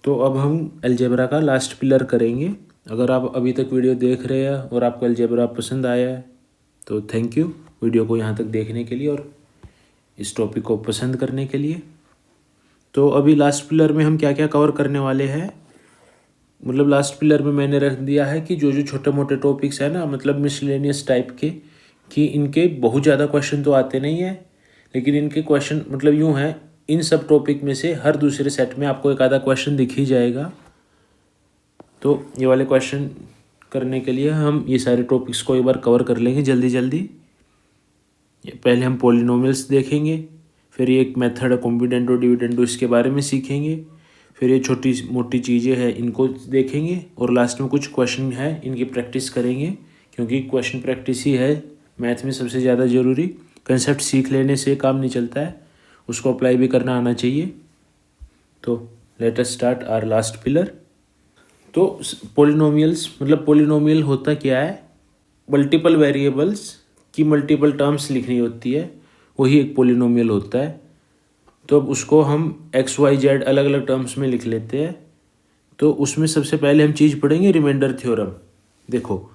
तो अब हम अलजेब्रा का लास्ट पिलर करेंगे। अगर आप अभी तक वीडियो देख रहे हैं और आपको अलजेब्रा पसंद आया है तो थैंक यू वीडियो को यहाँ तक देखने के लिए और इस टॉपिक को पसंद करने के लिए। तो अभी लास्ट पिलर में हम क्या क्या कवर करने वाले हैं, मतलब लास्ट पिलर में मैंने रख दिया है कि जो जो छोटे मोटे टॉपिक्स है ना, मतलब मिसलेनियस टाइप के, कि इनके बहुत ज़्यादा क्वेश्चन तो आते नहीं है, लेकिन इनके क्वेश्चन मतलब यूँ हैं, इन सब टॉपिक में से हर दूसरे सेट में आपको एक आधा क्वेश्चन दिख ही जाएगा। तो ये वाले क्वेश्चन करने के लिए हम ये सारे टॉपिक्स को एक बार कवर कर लेंगे जल्दी जल्दी। पहले हम पॉलिनोमियल्स देखेंगे, फिर ये एक मेथड है कॉम्बिडेंटो डिविडेंडो, इसके बारे में सीखेंगे, फिर ये छोटी मोटी चीज़ें हैं इनको देखेंगे, और लास्ट में कुछ क्वेश्चन है इनकी प्रैक्टिस करेंगे, क्योंकि क्वेश्चन प्रैक्टिस ही है मैथ में सबसे ज़्यादा ज़रूरी। कंसेप्ट सीख लेने से काम नहीं चलता है, उसको अप्लाई भी करना आना चाहिए। तो let us start our last pillar. तो पॉलिनोमियल्स मतलब पॉलिनोमियल होता क्या है, मल्टीपल वेरिएबल्स की मल्टीपल टर्म्स लिखनी होती है, वही एक पॉलिनोमियल होता है। तो अब उसको हम एक्स वाई जेड अलग अलग टर्म्स में लिख लेते हैं। तो उसमें सबसे पहले हम चीज़ पढ़ेंगे रिमाइंडर थ्योरम। देखो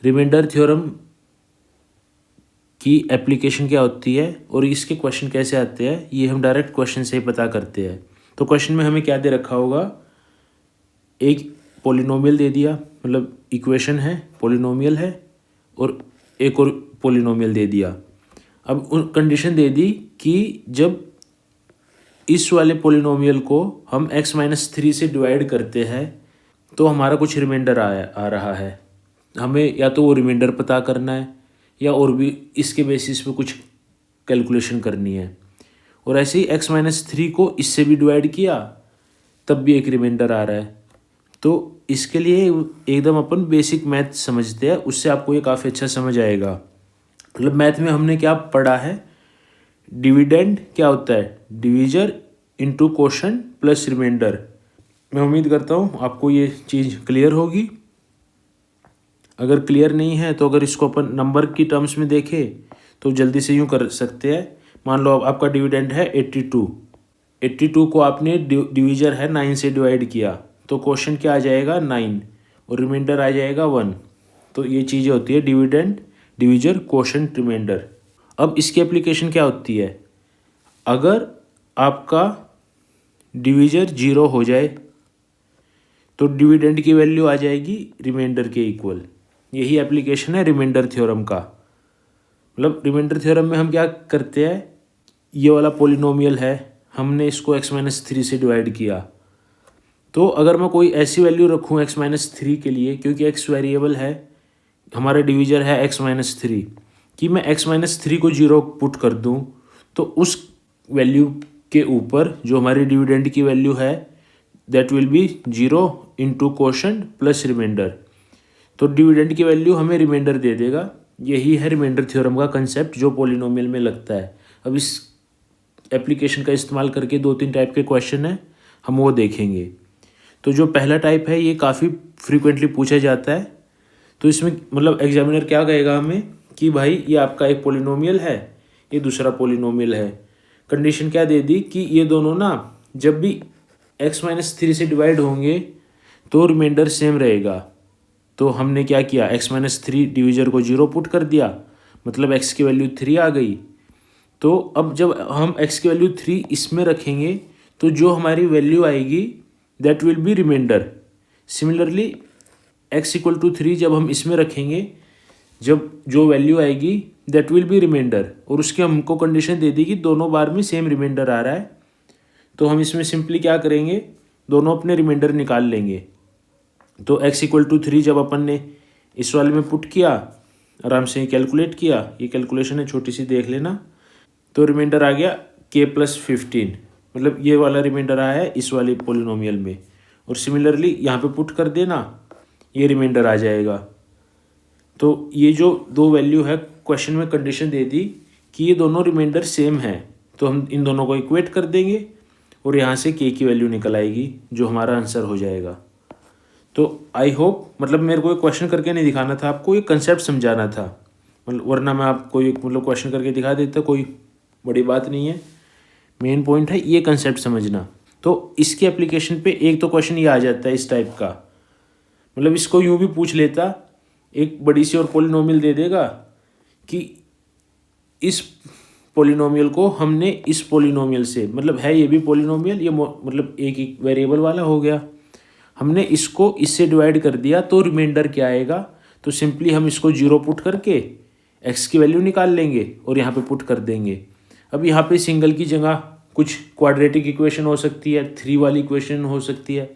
रिमाइंडर थ्योरम की एप्लीकेशन क्या होती है और इसके क्वेश्चन कैसे आते हैं, ये हम डायरेक्ट क्वेश्चन से ही पता करते हैं। तो क्वेश्चन में हमें क्या दे रखा होगा, एक पॉलिनोमियल दे दिया, मतलब इक्वेशन है पॉलिनोमियल है, और एक और पॉलिनोमियल दे दिया। अब उन कंडीशन दे दी कि जब इस वाले पॉलिनोमियल को हम x-3 से डिवाइड करते हैं तो हमारा कुछ रिमाइंडर आ रहा है। हमें या तो वो रिमाइंडर पता करना है या और भी इसके बेसिस पे कुछ कैलकुलेशन करनी है। और ऐसे ही x-3 को इससे भी डिवाइड किया तब भी एक रिमाइंडर आ रहा है। तो इसके लिए एकदम अपन बेसिक मैथ समझते हैं, उससे आपको ये काफ़ी अच्छा समझ आएगा। मतलब मैथ में हमने क्या पढ़ा है, डिविडेंड क्या होता है, divisor into quotient plus remainder. मैं उम्मीद करता हूँ आपको ये चीज़ क्लियर होगी। अगर क्लियर नहीं है तो अगर इसको अपन नंबर की टर्म्स में देखें तो जल्दी से यूँ कर सकते हैं। मान लो अब आपका डिविडेंड है 82 को आपने डिवीजर है 9 से डिवाइड किया, तो क्वोशंट क्या आ जाएगा 9 और रिमाइंडर आ जाएगा 1। तो ये चीज़ें होती है डिविडेंड, डिवीजर, क्वोशंट, रिमाइंडर। अब इसकी एप्लीकेशन क्या होती है, अगर आपका डिवीजर 0 हो जाए तो डिविडेंड की वैल्यू आ जाएगी रिमाइंडर के इक्वल। यही एप्लीकेशन है रिमाइंडर थ्योरम का। मतलब रिमाइंडर थ्योरम में हम क्या करते हैं, ये वाला पॉलिनोमियल है, हमने इसको x-3 से डिवाइड किया, तो अगर मैं कोई ऐसी वैल्यू रखूँ x-3 के लिए, क्योंकि x वेरिएबल है, हमारा डिवीजर है x-3, कि मैं x-3 को 0 पुट कर दूँ तो उस वैल्यू के ऊपर जो हमारी डिविडेंड की वैल्यू है that will be 0 into quotient plus remainder. तो डिविडेंड की वैल्यू हमें रिमाइंडर दे देगा। यही है रिमाइंडर थ्योरम का कंसेप्ट जो पॉलिनोमियल में लगता है। अब इस एप्लीकेशन का इस्तेमाल करके 2-3 टाइप के क्वेश्चन हैं, हम वो देखेंगे। तो जो पहला टाइप है ये काफ़ी फ्रीक्वेंटली पूछा जाता है। तो इसमें मतलब एग्जामिनर क्या कहेगा हमें कि भाई ये आपका एक पॉलिनोमियल है, ये दूसरा पॉलिनोमियल है। कंडीशन क्या दे दी कि ये दोनों ना जब भी x-3 से डिवाइड होंगे तो रिमाइंडर सेम रहेगा। तो हमने क्या किया, x-3 डिवीजर को 0 पुट कर दिया, मतलब x की वैल्यू 3 आ गई। तो अब जब हम x की वैल्यू 3 इसमें रखेंगे तो जो हमारी वैल्यू आएगी that will be remainder. Similarly x=3 जब हम इसमें रखेंगे, जब जो वैल्यू आएगी दैट विल बी रिमाइंडर, और उसके हमको कंडीशन दे दी कि दोनों बार में सेम रिमाइंडर आ रहा है। तो हम इसमें सिंपली क्या करेंगे, दोनों अपने रिमाइंडर निकाल लेंगे। तो x=3 जब अपन ने इस वाले में पुट किया, आराम से कैलकुलेट किया, ये कैलकुलेशन है छोटी सी देख लेना, तो रिमाइंडर आ गया k+15, मतलब ये वाला रिमाइंडर आया है इस वाले पॉलिनोमियल में। और सिमिलरली यहाँ पे पुट कर देना, ये रिमाइंडर आ जाएगा। तो ये जो दो वैल्यू है क्वेश्चन में कंडीशन दे दी कि ये दोनों रिमाइंडर सेम है, तो हम इन दोनों को इक्वेट कर देंगे और यहाँ से k की वैल्यू निकल आएगी जो हमारा आंसर हो जाएगा। तो आई होप, मतलब मेरे को एक क्वेश्चन करके नहीं दिखाना था आपको, ये कंसेप्ट समझाना था, मतलब वरना मैं आपको एक मतलब क्वेश्चन करके दिखा देता, कोई बड़ी बात नहीं है। मेन पॉइंट है ये कंसेप्ट समझना। तो इसकी एप्लीकेशन पे एक तो क्वेश्चन ये आ जाता है इस टाइप का, मतलब इसको यूँ भी पूछ लेता, एक बड़ी सी और पोलिनोमियल दे देगा कि इस पोलिनोमियल को हमने इस पोलिनोमियल से, मतलब है ये भी पोलिनोमियल, ये मतलब एक वेरिएबल वाला हो गया, हमने इसको इससे डिवाइड कर दिया तो रिमाइंडर क्या आएगा, तो सिंपली हम इसको 0 पुट करके एक्स की वैल्यू निकाल लेंगे और यहाँ पे पुट कर देंगे। अब यहाँ पे सिंगल की जगह कुछ क्वाड्रेटिक इक्वेशन हो सकती है, 3 वाली इक्वेशन हो सकती है,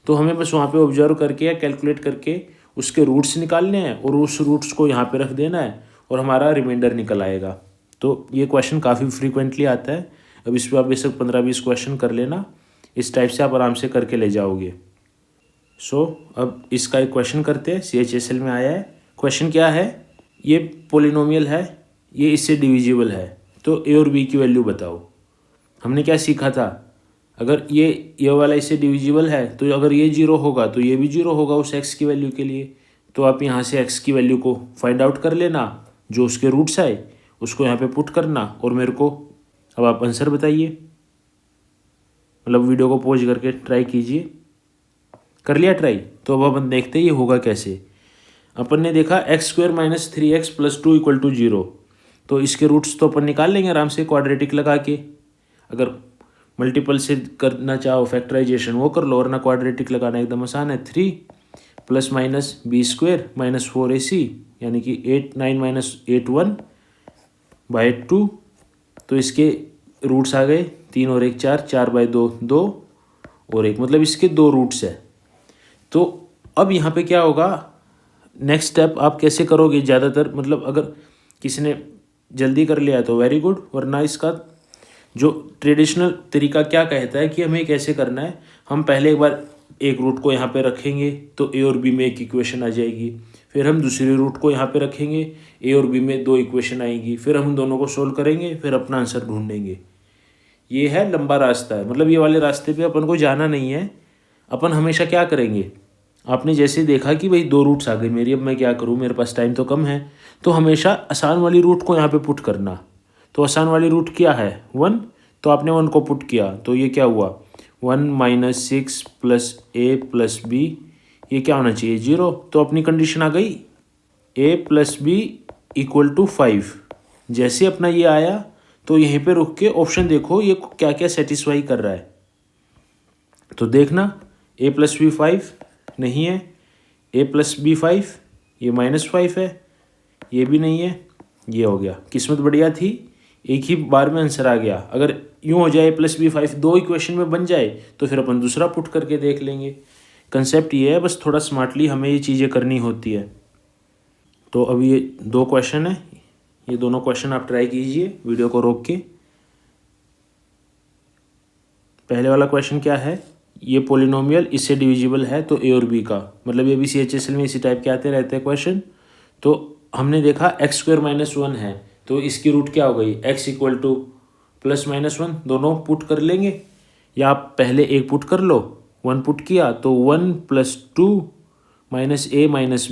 तो हमें बस वहाँ पे ऑब्जर्व करके या कैलकुलेट करके उसके रूट्स निकालने हैं और उस रूट्स को यहाँ पे रख देना है और हमारा रिमाइंडर निकल आएगा। तो ये क्वेश्चन काफ़ी फ्रीक्वेंटली आता है। अब इस पर आप बेशक 15-20 क्वेश्चन कर लेना, इस टाइप से आप आराम से करके ले जाओगे। अब इसका एक क्वेश्चन करते हैं, CHSL में आया है। क्वेश्चन क्या है, ये पोलिनोमियल है, ये इससे डिविजिबल है, तो ए और बी की वैल्यू बताओ। हमने क्या सीखा था, अगर ये वाला इससे डिविजिबल है तो अगर ये 0 होगा तो ये भी 0 होगा उस x की वैल्यू के लिए। तो आप यहाँ से x की वैल्यू को फाइंड आउट कर लेना, जो उसके रूट्स आए उसको यहाँ पे पुट करना और मेरे को अब आप आंसर बताइए, मतलब वीडियो को पॉज करके ट्राई कीजिए। कर लिया ट्राई? तो अब अपन देखते हैं ये होगा कैसे। अपन ने देखा x² - 3x + 2 = 0, तो इसके रूट्स तो अपन निकाल लेंगे आराम से क्वाड्रेटिक लगा के। अगर मल्टीपल से करना चाहो फैक्टराइजेशन वो कर लो, और ना क्वाड्रेटिक लगाना एकदम आसान है। 3 ± b² - 4ac यानी कि 8 9 - 8 1/2, तो इसके रूट्स आ गए 3 और 1 4, 4/2 2 और 1, मतलब इसके 2 रूट्स है। तो अब यहाँ पे क्या होगा, नेक्स्ट स्टेप आप कैसे करोगे, ज़्यादातर मतलब अगर किसी ने जल्दी कर लिया तो वेरी गुड, वरना इसका जो ट्रेडिशनल तरीका क्या कहता है कि हमें कैसे करना है, हम पहले एक बार एक रूट को यहाँ पे रखेंगे तो ए और बी में एक इक्वेशन आ जाएगी, फिर हम दूसरे रूट को यहाँ पे रखेंगे, ए और बी में 2 इक्वेशन आएगी, फिर हम दोनों को सोल्व करेंगे, फिर अपना आंसर ढूंढेंगे। ये है लंबा रास्ता है, मतलब ये वाले रास्ते पे अपन को जाना नहीं है। अपन हमेशा क्या करेंगे, आपने जैसे देखा कि भाई 2 रूट्स आ गई मेरी, अब मैं क्या करूँ, मेरे पास टाइम तो कम है, तो हमेशा आसान वाली रूट को यहाँ पे पुट करना। तो आसान वाली रूट क्या है 1, तो आपने 1 को पुट किया तो ये क्या हुआ 1 - 6 + a + b, ये क्या होना चाहिए 0। तो अपनी कंडीशन आ गई a + b = 5। जैसे अपना ये आया तो यहीं पे रुक के ऑप्शन देखो ये क्या क्या सेटिस्फाई कर रहा है। तो देखना a + b 5 नहीं है, a + b 5 ये -5 है, ये भी नहीं है, ये हो गया। किस्मत बढ़िया थी, एक ही बार में आंसर आ गया। अगर यूँ हो जाए a + b 5 2 इक्वेशन में बन जाए तो फिर अपन दूसरा पुट करके देख लेंगे। कंसेप्ट ये है, बस थोड़ा स्मार्टली हमें ये चीज़ें करनी होती है। तो अब ये 2 क्वेश्चन है, ये दोनों क्वेश्चन आप ट्राई कीजिए वीडियो को रोक के। पहले वाला क्वेश्चन क्या है, ये पोलिनोमियल इससे डिविजिबल है तो ए और बी का, मतलब ये भी CHSL में इसी टाइप के आते रहते हैं क्वेश्चन। तो हमने देखा x² - 1 है, तो इसकी रूट क्या हो गई x = +-1, दोनों पुट कर लेंगे, या आप पहले एक पुट कर लो, 1 पुट किया तो 1 + 2 - a -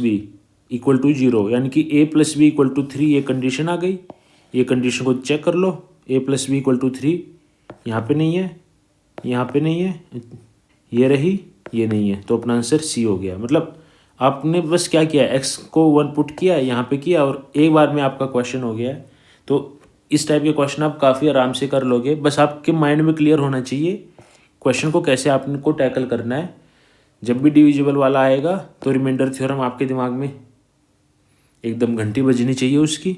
b = 0, यानी कि a + b = 3, ये कंडीशन आ गई। ये कंडीशन को चेक कर लो, a + b = 3, यहाँ पे नहीं है, यहाँ पे नहीं है, ये रही, ये नहीं है, तो अपना आंसर C हो गया। मतलब आपने बस क्या किया, x को 1 पुट किया, यहाँ पे किया और एक बार में आपका क्वेश्चन हो गया है। तो इस टाइप के क्वेश्चन आप काफ़ी आराम से कर लोगे, बस आपके माइंड में क्लियर होना चाहिए क्वेश्चन को कैसे आपको टैकल करना है। जब भी डिविजिबल वाला आएगा तो रिमाइंडर थ्योरम आपके दिमाग में एकदम घंटी बजनी चाहिए उसकी।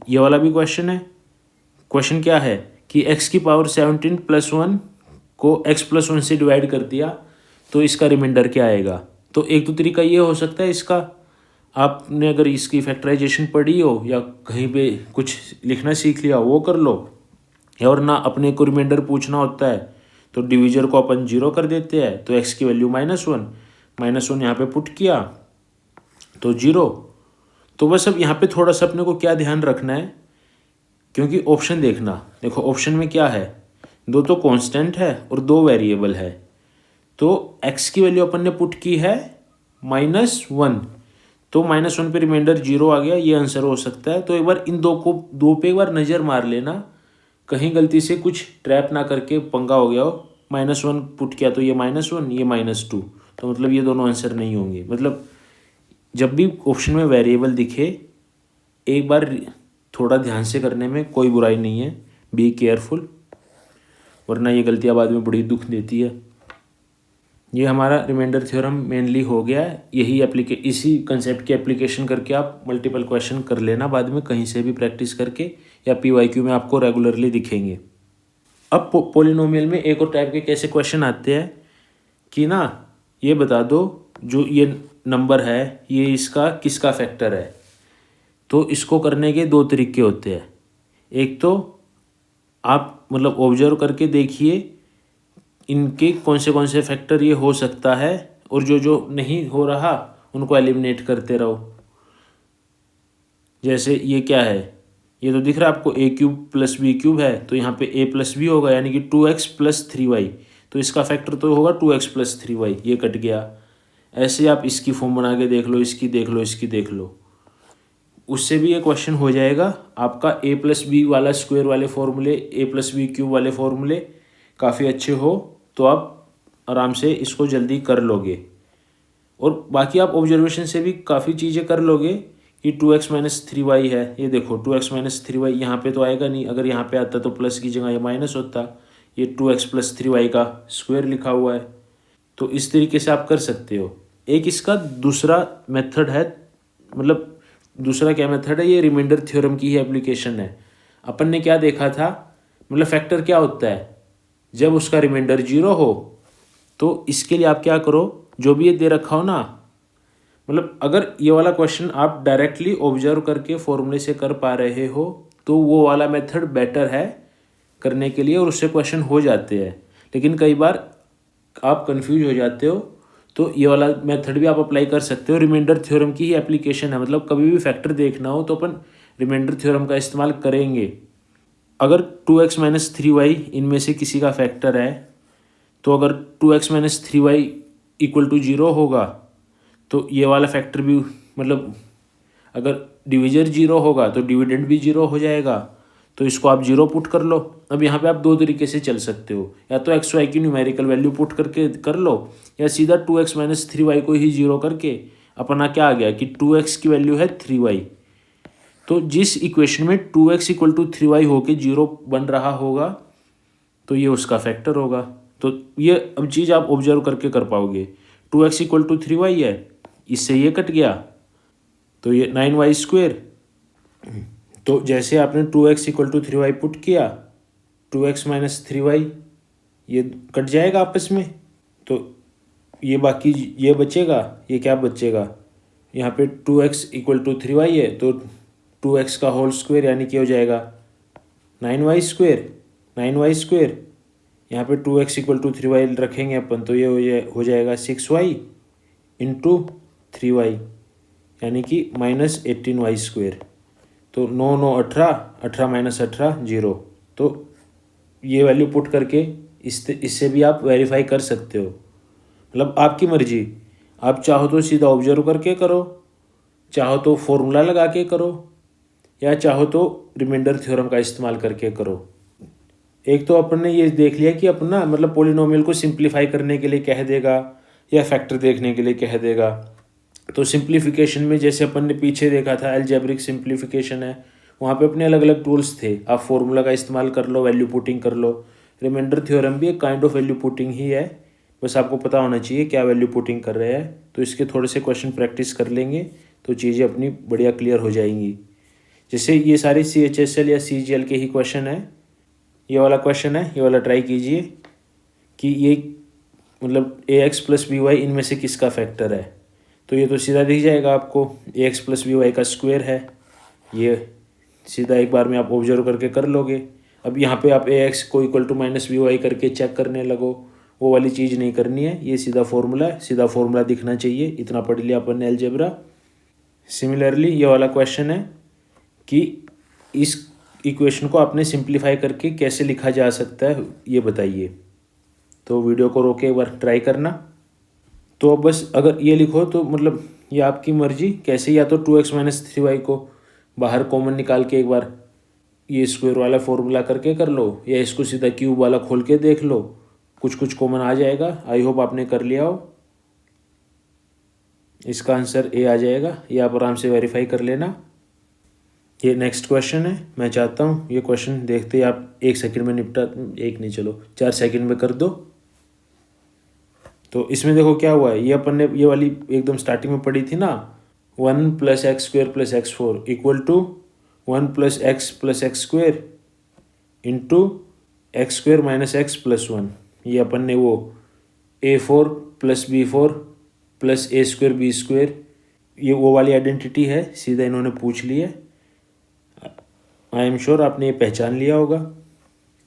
ये वाला भी क्वेश्चन है। क्वेश्चन क्या है कि x⁻17 + 1 को x + 1 से डिवाइड कर दिया तो इसका रिमाइंडर क्या आएगा। तो एक तो तरीका ये हो सकता है इसका, आपने अगर इसकी फैक्टराइजेशन पढ़ी हो या कहीं पे कुछ लिखना सीख लिया वो कर लो, और ना अपने को रिमाइंडर पूछना होता है तो डिविजर को अपन 0 कर देते हैं, तो x की वैल्यू -1 यहाँ पे पुट किया तो 0। तो बस अब यहाँ पे थोड़ा सा अपने को क्या ध्यान रखना है, क्योंकि ऑप्शन देखना, देखो ऑप्शन में क्या है, 2 तो कांस्टेंट है और 2 वेरिएबल है। तो x की वैल्यू अपन ने पुट की है -1, तो -1 पे रिमाइंडर 0 आ गया, ये आंसर हो सकता है। तो एक बार इन 2 पे एक बार नज़र मार लेना, कहीं गलती से कुछ ट्रैप ना करके पंगा हो गया हो, -1 पुट किया तो ये -1, ये -2, तो मतलब ये दोनों आंसर नहीं होंगे। मतलब जब भी ऑप्शन में वेरिएबल दिखे एक बार थोड़ा ध्यान से करने में कोई बुराई नहीं है, बी केयरफुल, वरना ये गलतियाँ बाद में बड़ी दुख देती है। ये हमारा रिमाइंडर थ्योरम मेनली हो गया है। इसी कंसेप्ट की एप्लीकेशन करके आप मल्टीपल क्वेश्चन कर लेना बाद में कहीं से भी प्रैक्टिस करके, या PYQ में आपको रेगुलरली दिखेंगे। अब पोलिनोमियल में एक और टाइप के कैसे क्वेश्चन आते हैं कि ना ये बता दो जो ये नंबर है ये इसका किसका फैक्टर है। तो इसको करने के दो तरीके होते हैं। एक तो आप मतलब ऑब्जर्व करके देखिए इनके कौन से फैक्टर ये हो सकता है, और जो जो नहीं हो रहा उनको एलिमिनेट करते रहो। जैसे ये क्या है, ये तो दिख रहा है आपको a³ + b³ है, तो यहाँ पे a + b होगा यानी कि 2x + 3y, तो इसका फैक्टर तो होगा 2x + 3y, ये कट गया। ऐसे आप इसकी फॉर्म बना के देख लो, इसकी देख लो, इसकी देख लो, उससे भी ये क्वेश्चन हो जाएगा आपका। a + b वाला स्क्वायर वाले फॉर्मूले, a + b³ वाले फॉर्मूले काफ़ी अच्छे हो तो आप आराम से इसको जल्दी कर लोगे। और बाकी आप ऑब्जर्वेशन से भी काफ़ी चीज़ें कर लोगे कि 2x - 3y है, ये देखो 2x - 3y यहाँ पे तो आएगा नहीं, अगर यहाँ पे आता तो प्लस की जगह ये माइनस होता। ये 2x + 3y का स्क्वायर लिखा हुआ है, तो इस तरीके से आप कर सकते हो। एक इसका दूसरा मेथड है, मतलब दूसरा क्या मेथड है, ये रिमाइंडर थ्योरम की ही एप्लीकेशन है। अपन ने क्या देखा था, मतलब फैक्टर क्या होता है जब उसका रिमाइंडर 0 हो। तो इसके लिए आप क्या करो, जो भी ये दे रखा हो ना, मतलब अगर ये वाला क्वेश्चन आप डायरेक्टली ऑब्जर्व करके फॉर्मूले से कर पा रहे हो तो वो वाला मेथड बेटर है करने के लिए, और उससे क्वेश्चन हो जाते हैं। लेकिन कई बार आप कंफ्यूज हो जाते हो तो ये वाला मेथड भी आप अप्लाई कर सकते हो। रिमाइंडर थ्योरम की ही एप्लीकेशन है, मतलब कभी भी फैक्टर देखना हो तो अपन रिमाइंडर थ्योरम का इस्तेमाल करेंगे। अगर 2x - 3y इनमें से किसी का फैक्टर है, तो अगर 2x - 3y = 0 होगा तो ये वाला फैक्टर भी, मतलब अगर डिविजर 0 होगा तो डिविडेंड भी 0 हो जाएगा, तो इसको आप 0 पुट कर लो। अब यहाँ पे आप दो तरीके से चल सकते हो, या तो एक्स वाई की न्यूमेरिकल वैल्यू पुट करके कर लो, या सीधा 2x - 3y को ही 0 करके अपना क्या आ गया कि 2x की वैल्यू है 3y। तो जिस इक्वेशन में 2x = 3y होके 0 बन रहा होगा तो ये उसका फैक्टर होगा। तो ये अब चीज़ आप ऑब्जर्व करके कर पाओगे। 2x = 3y है, इससे ये कट गया तो ये 9y²। तो जैसे आपने 2x = 3y पुट किया, 2x - 3y ये कट जाएगा आपस में, तो ये बाकी ये बचेगा, ये क्या बचेगा, यहाँ पे 2x = 3y है तो 2x का होल स्क्वायर यानी कि हो जाएगा 9y²। यहाँ पे 2x = 3y रखेंगे अपन तो ये हो जाएगा 6y × 3y यानी कि -18y²। तो 9 9 18, 18 - 18 0। तो ये वैल्यू पुट करके इससे भी आप वेरीफाई कर सकते हो। मतलब आपकी मर्जी, आप चाहो तो सीधा ऑब्जर्व करके करो, चाहो तो फॉर्मूला लगा के करो, या चाहो तो रिमाइंडर थ्योरम का इस्तेमाल करके करो। एक तो अपन ने ये देख लिया कि अपना मतलब पोलिनोमियल को सिंप्लीफाई करने के लिए कह देगा या फैक्टर देखने के लिए कह देगा। तो सिंप्लीफिकेशन में जैसे अपन ने पीछे देखा था अलजेब्रिक सिंप्लीफिकेशन है, वहाँ पे अपने अलग अलग टूल्स थे, आप फॉर्मूला का इस्तेमाल कर लो, वैल्यू पुटिंग कर लो। रिमाइंडर थ्योरम भी एक काइंड ऑफ वैल्यू पुटिंग ही है, बस आपको पता होना चाहिए क्या वैल्यू पुटिंग कर रहे हैं। तो इसके थोड़े से क्वेश्चन प्रैक्टिस कर लेंगे तो चीज़ें अपनी बढ़िया क्लियर हो जाएंगी। जैसे ये सारे CHSL या CGL के ही क्वेश्चन है, ये वाला क्वेश्चन है, ये वाला ट्राई कीजिए कि ये मतलब ax + by इनमें से किसका फैक्टर है। तो ये तो सीधा दिख जाएगा आपको, ax + by का स्क्वायर है, ये सीधा एक बार में आप ऑब्जर्व करके कर लोगे। अब यहाँ पे आप ax को = -by करके चेक करने लगो, वो वाली चीज़ नहीं करनी है। ये सीधा फॉर्मूला दिखना चाहिए, इतना पढ़ लिया अपन ने अलजेब्रा। सिमिलरली ये वाला क्वेश्चन है कि इस इक्वेशन को आपने सिंप्लीफाई करके कैसे लिखा जा सकता है ये बताइए। तो वीडियो को रोके एक बार ट्राई करना। तो अब बस अगर ये लिखो तो मतलब ये आपकी मर्जी कैसे, या तो 2x - 3y को बाहर कॉमन निकाल के एक बार ये स्क्वायर वाला फॉर्मूला करके कर लो, या इसको सीधा क्यूब वाला खोल के देख लो, कुछ कुछ कॉमन आ जाएगा। आई होप आपने कर लिया हो। इसका आंसर ए आ जाएगा, ये आप आराम से वेरीफाई कर लेना। ये नेक्स्ट क्वेश्चन है। मैं चाहता हूँ ये क्वेश्चन देखते ही आप 1 सेकंड में निपटा, एक नहीं चलो 4 सेकंड में कर दो। तो इसमें देखो क्या हुआ है, ये अपन ने ये वाली एकदम स्टार्टिंग में पढ़ी थी ना, 1 + x² + x4 = 1 + x + x² × x² - x + 1। ये अपन ने वो a4 + b4 + a² b², ये वो वाली आइडेंटिटी है, सीधा इन्होंने पूछ ली है। आई एम श्योर आपने ये पहचान लिया होगा।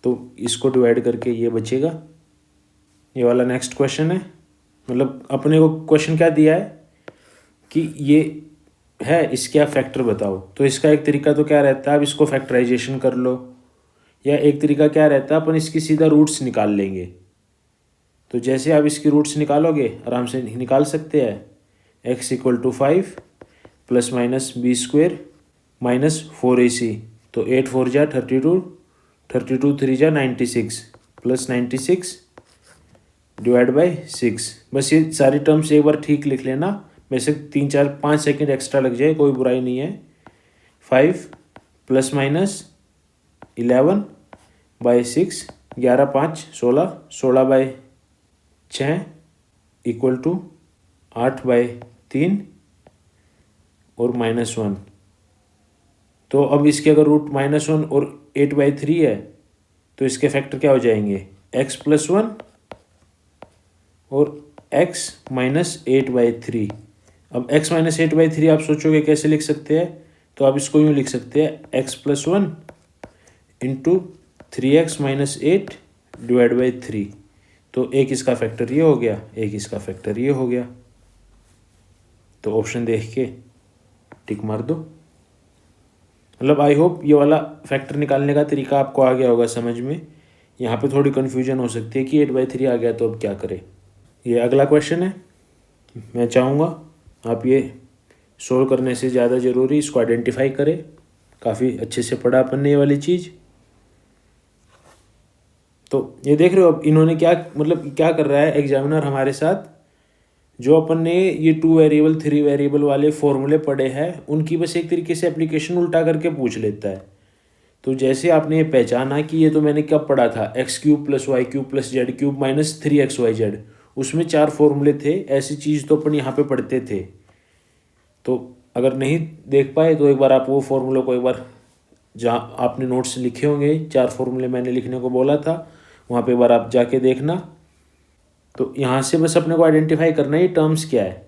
तो इसको डिवाइड करके ये बचेगा। ये वाला नेक्स्ट क्वेश्चन है, मतलब अपने को क्वेश्चन क्या दिया है कि ये है, इसके आप फैक्टर बताओ। तो इसका एक तरीका तो क्या रहता है, आप इसको फैक्टराइजेशन कर लो, या एक तरीका क्या रहता है अपन इसकी सीधा रूट्स निकाल लेंगे। तो जैसे आप इसकी रूट्स निकालोगे आराम से निकाल सकते हैं। x = 5 ± b² - 4ac, तो 8 4 जा 32, 32 3 जा 96 + 96 / 6। बस ये सारी टर्म्स एक बार ठीक लिख लेना, वैसे 3 4 5 सेकंड एक्स्ट्रा लग जाए, कोई बुराई नहीं है। 5 ± 11 / 6, 11 5 16, 16 / 6 = 8 / 3 और -1। तो अब इसके अगर रूट -1 और 8/3 है तो इसके फैक्टर क्या हो जाएंगे, x + 1 और x - 8/3। अब x - 8/3 आप सोचोगे कैसे लिख सकते हैं, तो आप इसको यूँ लिख सकते हैं x + 1 × 3x - 8 / 3। तो एक इसका फैक्टर ये हो गया, एक इसका फैक्टर ये हो गया। तो ऑप्शन देख के टिक मार दो। मतलब आई होप ये वाला फैक्टर निकालने का तरीका आपको आ गया होगा समझ में। यहाँ पे थोड़ी कन्फ्यूजन हो सकती है कि 8/3 आ गया तो अब क्या करें। ये अगला क्वेश्चन है, मैं चाहूँगा आप ये सोल्व करने से ज़्यादा ज़रूरी इसको आइडेंटिफाई करें। काफ़ी अच्छे से पढ़ा अपन ने ये वाली चीज़। तो ये देख रहे हो अब इन्होंने क्या मतलब क्या कर रहा है एग्जामिनर हमारे साथ, जो अपन ने ये 2 वेरिएबल 3 वेरिएबल वाले फॉर्मूले पढ़े हैं उनकी बस एक तरीके से एप्लीकेशन उल्टा करके पूछ लेता है। तो जैसे आपने ये पहचाना कि ये तो मैंने कब पढ़ा था, x³ + y³ + z³ - 3xyz, उसमें 4 फॉर्मूले थे। ऐसी चीज़ तो अपन यहाँ पे पढ़ते थे। तो अगर नहीं देख पाए तो एक बार आप वो फॉर्मूलों को एक बार, जहाँ आपने नोट्स लिखे होंगे 4 फॉर्मूले मैंने लिखने को बोला था, वहाँ पे एक बार आप जाके देखना। तो यहाँ से बस अपने को आइडेंटिफाई करना है ये टर्म्स क्या है।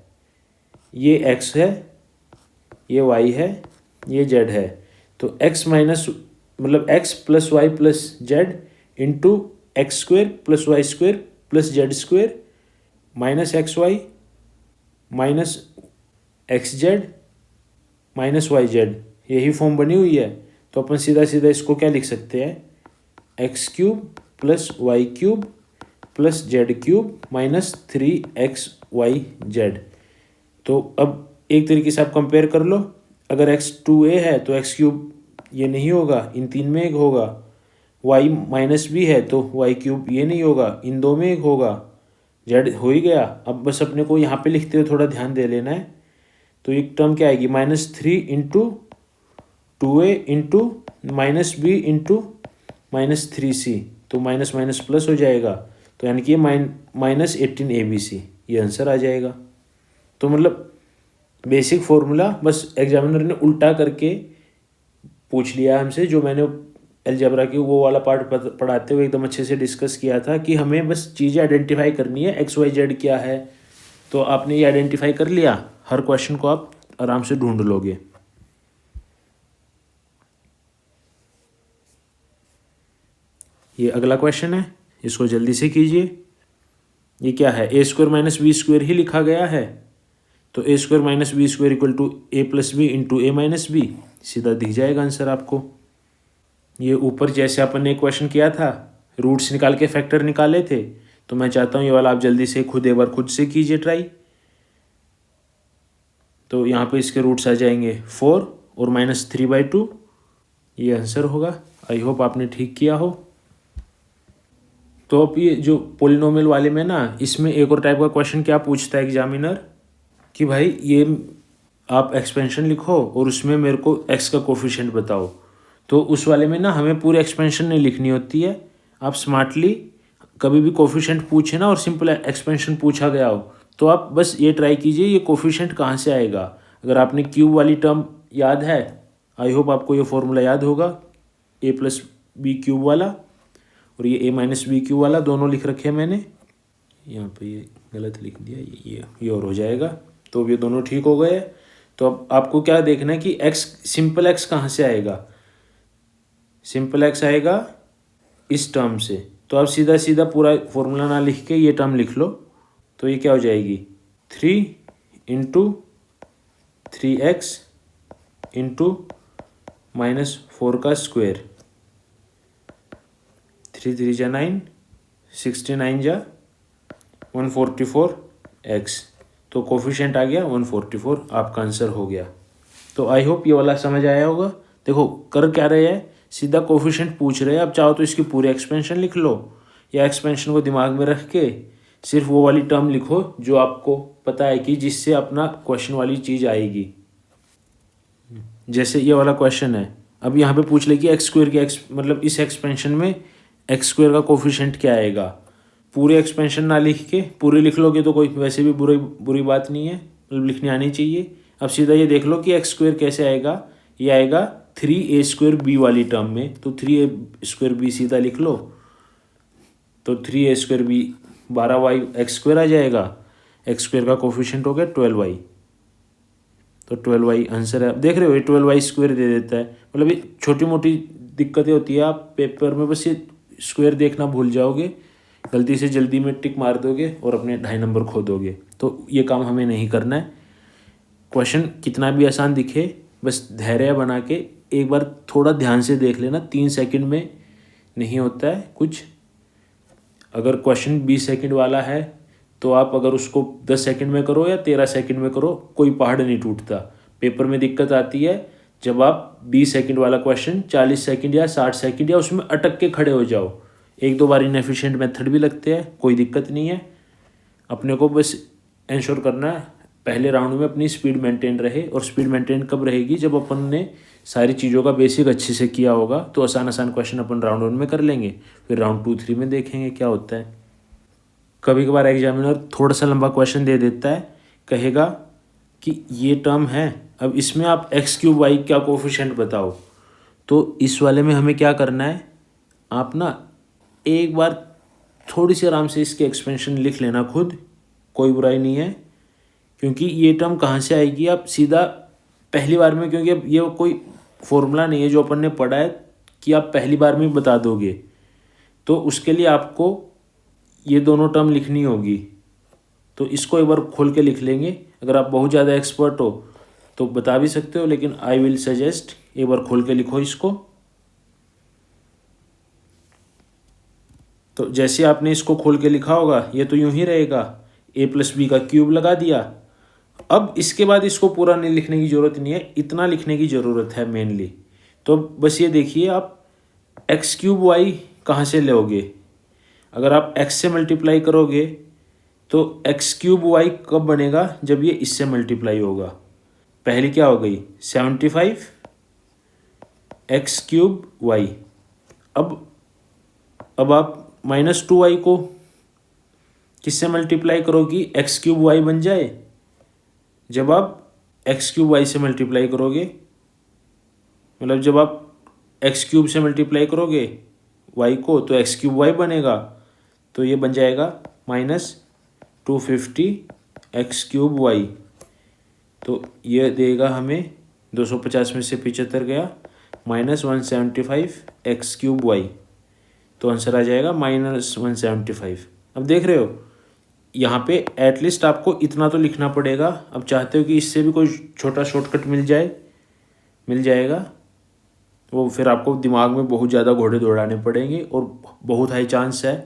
ये x है, ये y है, ये z है। तो x माइनस मतलब x + y + z × x² + y² + z² -xy -xz -yz, यही फॉर्म बनी हुई है। तो अपन सीधा सीधा इसको क्या लिख सकते हैं, x³ + y³ + z³ - 3xyz। तो अब एक तरीके से आप कंपेयर कर लो, अगर x 2a है तो x³ ये नहीं होगा, इन 3 में एक होगा। y - b है तो y³ ये नहीं होगा, इन 2 में एक होगा। z हो ही गया। अब बस अपने को यहाँ पे लिखते हुए थोड़ा ध्यान दे लेना है। तो एक टर्म क्या आएगी, -3 × 2a × -b × -3c, तो माइनस माइनस प्लस हो जाएगा। तो यानी कि ये -18abc ये आंसर आ जाएगा। तो मतलब बेसिक फॉर्मूला बस एग्जामिनर ने उल्टा करके पूछ लिया हमसे, जो मैंने अलजेब्रा की वो वाला पार्ट पढ़ाते हुए एकदम अच्छे से डिस्कस किया था कि हमें बस चीज़ें आइडेंटिफाई करनी है, XYZ क्या है। तो आपने ये आइडेंटिफाई कर लिया, हर क्वेश्चन को आप आराम से ढूंढ लोगे। ये अगला क्वेश्चन है, इसको जल्दी से कीजिए। ये क्या है, a² - b² ही लिखा गया है। तो a² - b² = a + b × a - b, सीधा दिख जाएगा आंसर आपको। ये ऊपर जैसे अपन ने क्वेश्चन किया था, रूट्स निकाल के फैक्टर निकाले थे, तो मैं चाहता हूँ ये वाला आप जल्दी से खुद एक बार खुद से कीजिए ट्राई। तो यहाँ पे इसके रूट्स आ जाएंगे 4 और -3/2, ये आंसर होगा। आई होप आपने ठीक किया हो। तो अब ये जो पोलिनोमियल वाले में ना, इसमें एक और टाइप का क्वेश्चन क्या पूछता है एग्जामिनर कि भाई ये आप एक्सपेंशन लिखो और उसमें मेरे को एक्स का कोफिशिएंट बताओ। तो उस वाले में ना हमें पूरी एक्सपेंशन नहीं लिखनी होती है। आप स्मार्टली कभी भी कोफिशिएंट पूछे ना और सिंपल एक्सपेंशन पूछा गया हो तो आप बस ये ट्राई कीजिए ये कोफिशिएंट कहाँ से आएगा। अगर आपने क्यूब वाली टर्म याद है, आई होप आपको ये फॉर्मूला याद होगा, ए प्लस बी क्यूब वाला, और ये ए माइनस बी क्यूब वाला दोनों लिख रखे हैं मैंने। यहाँ पे ये गलत लिख दिया, ये और हो जाएगा। तो अब ये दोनों ठीक हो गए। तो अब आपको क्या देखना है कि एक्स, सिंपल एक्स कहाँ से आएगा। सिंपल एक्स आएगा इस टर्म से। तो आप सीधा सीधा पूरा फॉर्मूला ना लिख के ये टर्म लिख लो। तो ये क्या हो जाएगी 3 इंटू 3x इंटू -4 का स्क्वायर, 3 3 जा 9, 69 जा 144x। तो कोफिशिएंट आ गया 144, आपका आंसर हो गया। तो आई होप ये वाला समझ आया होगा। देखो कर क्या रहे हैं, सीधा कोफिशिएंट पूछ रहे हैं। आप चाहो तो इसकी पूरी एक्सपेंशन लिख लो या एक्सपेंशन को दिमाग में रख के सिर्फ वो वाली टर्म लिखो जो आपको पता है कि जिससे अपना क्वेश्चन वाली चीज़ आएगी। जैसे ये वाला क्वेश्चन है, अब यहाँ पे पूछ ले कि एक्स स्क्वायर के एक्स मतलब इस एक्सपेंशन में एक्स स्क्वायर का कोफिशिएंट क्या आएगा। पूरी एक्सपेंशन ना लिख के पूरी लिख लोगे तो कोई वैसे भी बुरी बात नहीं है, मतलब लिखनी आनी चाहिए। अब सीधा ये देख लो कि एक्स स्क्वायर कैसे आएगा, ये आएगा 3a² वाली टर्म में। तो 3a² सीधा लिख लो। तो 3a² 12y x² आ जाएगा। एक्स स्क्वायर का कोफिशिएंट हो गया 12y। तो 12y आंसर है। देख रहे हो ये 12y² दे देता है। मतलब ये छोटी मोटी दिक्कतें होती है, आप पेपर में बस ये स्क्वायर देखना भूल जाओगे, गलती से जल्दी में टिक मार दोगे और अपने 2.5 नंबर खो दोगे। तो ये काम हमें नहीं करना है। क्वेश्चन कितना भी आसान दिखे, बस धैर्य बना के एक बार थोड़ा ध्यान से देख लेना। 3 सेकंड में नहीं होता है कुछ। अगर क्वेश्चन 20 सेकंड वाला है तो आप अगर उसको 10 सेकंड में करो या 13 सेकंड में करो, कोई पहाड़ नहीं टूटता। पेपर में दिक्कत आती है जब आप 20 सेकंड वाला क्वेश्चन 40 सेकंड या 60 सेकंड या उसमें अटक के खड़े हो जाओ। 1-2 बार इनएफिशिएंट मेथड भी लगते हैं, कोई दिक्कत नहीं है। अपने को बस इंश्योर करना है पहले राउंड में अपनी स्पीड मेंटेन रहे। और स्पीड मेंटेन कब रहेगी, जब अपन ने सारी चीज़ों का बेसिक अच्छे से किया होगा। तो आसान क्वेश्चन अपन राउंड 1 में कर लेंगे, फिर राउंड 2-3 में देखेंगे क्या होता है। कभी कभार एग्जामिनर थोड़ा सा लंबा क्वेश्चन दे देता है, कहेगा कि ये टर्म है, अब इसमें आप x³ क्या कोफिशिएंट बताओ। तो इस वाले में हमें क्या करना है, आप ना एक बार थोड़ी सी आराम से इसकी एक्सपेंशन लिख लेना खुद, कोई बुराई नहीं है। क्योंकि ये टर्म कहाँ से आएगी आप सीधा पहली बार में, क्योंकि अब ये कोई फॉर्मूला नहीं है जो अपन ने पढ़ा है कि आप पहली बार में बता दोगे। तो उसके लिए आपको ये दोनों टर्म लिखनी होगी। तो इसको एक बार खोल के लिख लेंगे। अगर आप बहुत ज़्यादा एक्सपर्ट हो तो बता भी सकते हो, लेकिन आई विल सजेस्ट एक बार खोल के लिखो इसको। तो जैसे आपने इसको खोल के लिखा होगा ये तो यूं ही रहेगा, a + b का क्यूब लगा दिया। अब इसके बाद इसको पूरा नहीं लिखने की ज़रूरत नहीं है, इतना लिखने की ज़रूरत है मेनली। तो बस ये देखिए आप x³ कहाँ से लोगे। अगर आप x से मल्टीप्लाई करोगे तो x³ कब बनेगा, जब ये इससे मल्टीप्लाई होगा। पहली क्या हो गई 75 x³ अब आप -2y को किससे मल्टीप्लाई करोगी, x³ बन जाए। जब आप x³ से मल्टीप्लाई करोगे, मतलब जब आप x³ से मल्टीप्लाई करोगे y को तो x³ बनेगा। तो ये बन जाएगा -250 x³। तो ये देगा हमें 250 में से 75 गया, -175 x³। तो आंसर आ जाएगा -175। अब देख रहे हो यहाँ पे एटलीस्ट आपको इतना तो लिखना पड़ेगा। अब चाहते हो कि इससे भी कोई छोटा शॉर्टकट मिल जाएगा, वो फिर आपको दिमाग में बहुत ज़्यादा घोड़े दौड़ाने पड़ेंगे और बहुत हाई चांस है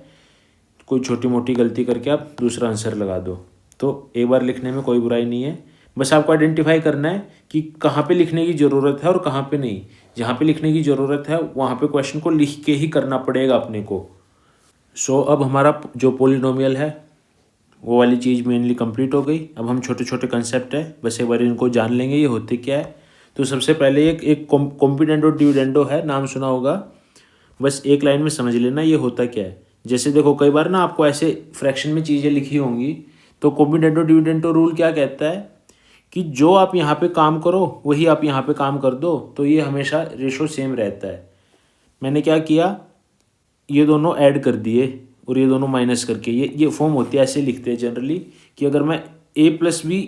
कोई छोटी मोटी गलती करके आप दूसरा आंसर लगा दो। तो एक बार लिखने में कोई बुराई नहीं है, बस आपको आइडेंटिफाई करना है कि कहाँ पे लिखने की ज़रूरत है और कहाँ पे नहीं। जहाँ पे लिखने की ज़रूरत है वहाँ पे क्वेश्चन को लिख के ही करना पड़ेगा अपने को। सो अब हमारा जो पोलिनोमियल है वो वाली चीज़ मेनली कंप्लीट हो गई। अब हम छोटे छोटे कंसेप्ट है बस एक बार इनको जान लेंगे ये होते क्या है। तो सबसे पहले एक कॉम्पिटेंडो डिविडेंडो है, नाम सुना होगा, बस एक लाइन में समझ लेना ये होता क्या है। जैसे देखो कई बार ना आपको ऐसे फ्रैक्शन में चीज़ें लिखी होंगी, तो कॉम्पिटेंडो डिविडेंडो रूल क्या कहता है कि जो आप यहाँ पे काम करो वही आप यहाँ पे काम कर दो, तो ये हमेशा रेशो सेम रहता है। मैंने क्या किया, ये दोनों ऐड कर दिए और ये दोनों माइनस करके ये फॉर्म होती है, ऐसे लिखते हैं जनरली कि अगर मैं a plus B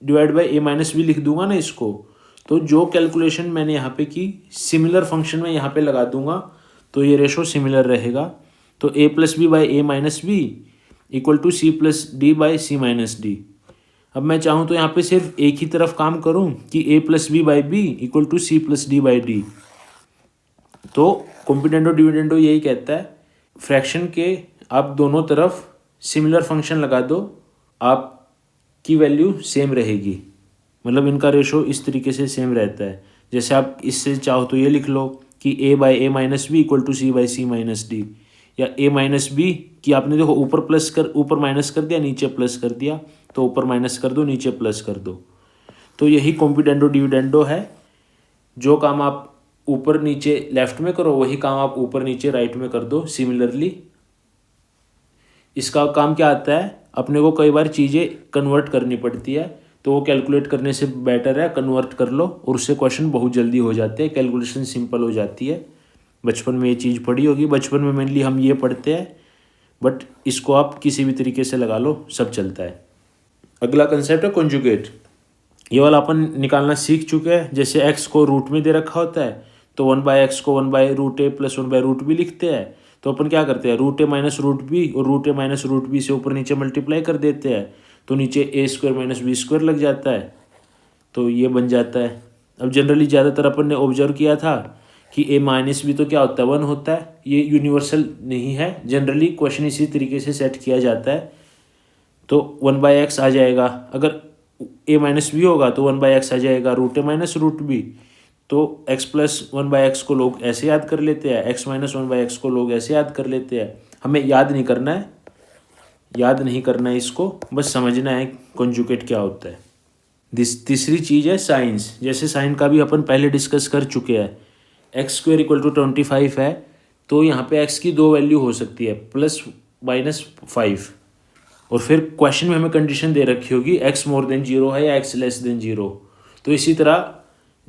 divide by A minus B लिख दूंगा ना इसको, तो जो कैलकुलेशन मैंने यहाँ पे की सिमिलर फंक्शन में यहाँ पे लगा दूंगा तो ये रेशो सिमिलर रहेगा। तो a plus B by A minus B equal to C plus D by C minus D. अब मैं चाहूँ तो यहाँ पे सिर्फ एक ही तरफ काम करूँ कि a plus B by B equal to C plus D by D. तो कॉम्पिटेंडो डिविडेंडो यही कहता है फ्रैक्शन के आप दोनों तरफ सिमिलर फंक्शन लगा दो, आपकी वैल्यू सेम रहेगी। मतलब इनका रेशो इस तरीके से सेम रहता है। जैसे आप इससे चाहो तो ये लिख लो कि a by A minus B equal to C by C minus D, या a माइनस बी कि आपने देखो ऊपर माइनस कर दिया नीचे प्लस कर दिया, तो ऊपर माइनस कर दो नीचे प्लस कर दो। तो यही कॉम्पिटेंडो डिविडेंडो है, जो काम आप ऊपर नीचे लेफ्ट में करो वही काम आप ऊपर नीचे राइट में कर दो सिमिलरली। इसका काम क्या आता है, अपने को कई बार चीज़ें कन्वर्ट करनी पड़ती है, तो वो कैलकुलेट करने से बेटर है कन्वर्ट कर लो और उससे क्वेश्चन बहुत जल्दी हो जाते हैं, कैलकुलेशन सिंपल हो जाती है। बचपन में ये चीज़ पढ़ी होगी, बचपन में मेनली हम ये पढ़ते हैं, बट इसको आप किसी भी तरीके से लगा लो सब चलता है। अगला कंसेप्ट है कॉन्जुगेट। ये वाला अपन निकालना सीख चुके हैं। जैसे एक्स को रूट में दे रखा होता है तो 1/x को 1/√a प्लस 1/√b लिखते हैं, तो अपन क्या करते हैं रूट ए माइनस रूट बी और रूट ए माइनस रूट बी से ऊपर नीचे मल्टीप्लाई कर देते हैं, तो नीचे a square minus B square लग जाता है, तो ये बन जाता है। अब जनरली ज़्यादातर अपन ने ऑब्जर्व किया था कि a माइनस बी तो क्या होता है 1 होता है, ये यूनिवर्सल नहीं है, जनरली क्वेश्चन इसी तरीके से सेट किया जाता है। तो 1/x आ जाएगा, अगर a माइनस बी होगा तो 1/x आ जाएगा रूट ए माइनस रूट बी। तो x प्लस 1/x को लोग ऐसे याद कर लेते हैं, x माइनस 1/x को लोग ऐसे याद कर लेते हैं। हमें याद नहीं करना है इसको, बस समझना है कॉन्जुगेट क्या होता है। तीसरी चीज़ है साइंस। जैसे साइन का भी अपन पहले डिस्कस कर चुके हैं, x² इक्वल टू 25 है, तो यहाँ पे x की दो वैल्यू हो सकती है +-5, और फिर क्वेश्चन में हमें कंडीशन दे रखी होगी x मोर देन 0 है या x लेस देन 0। तो इसी तरह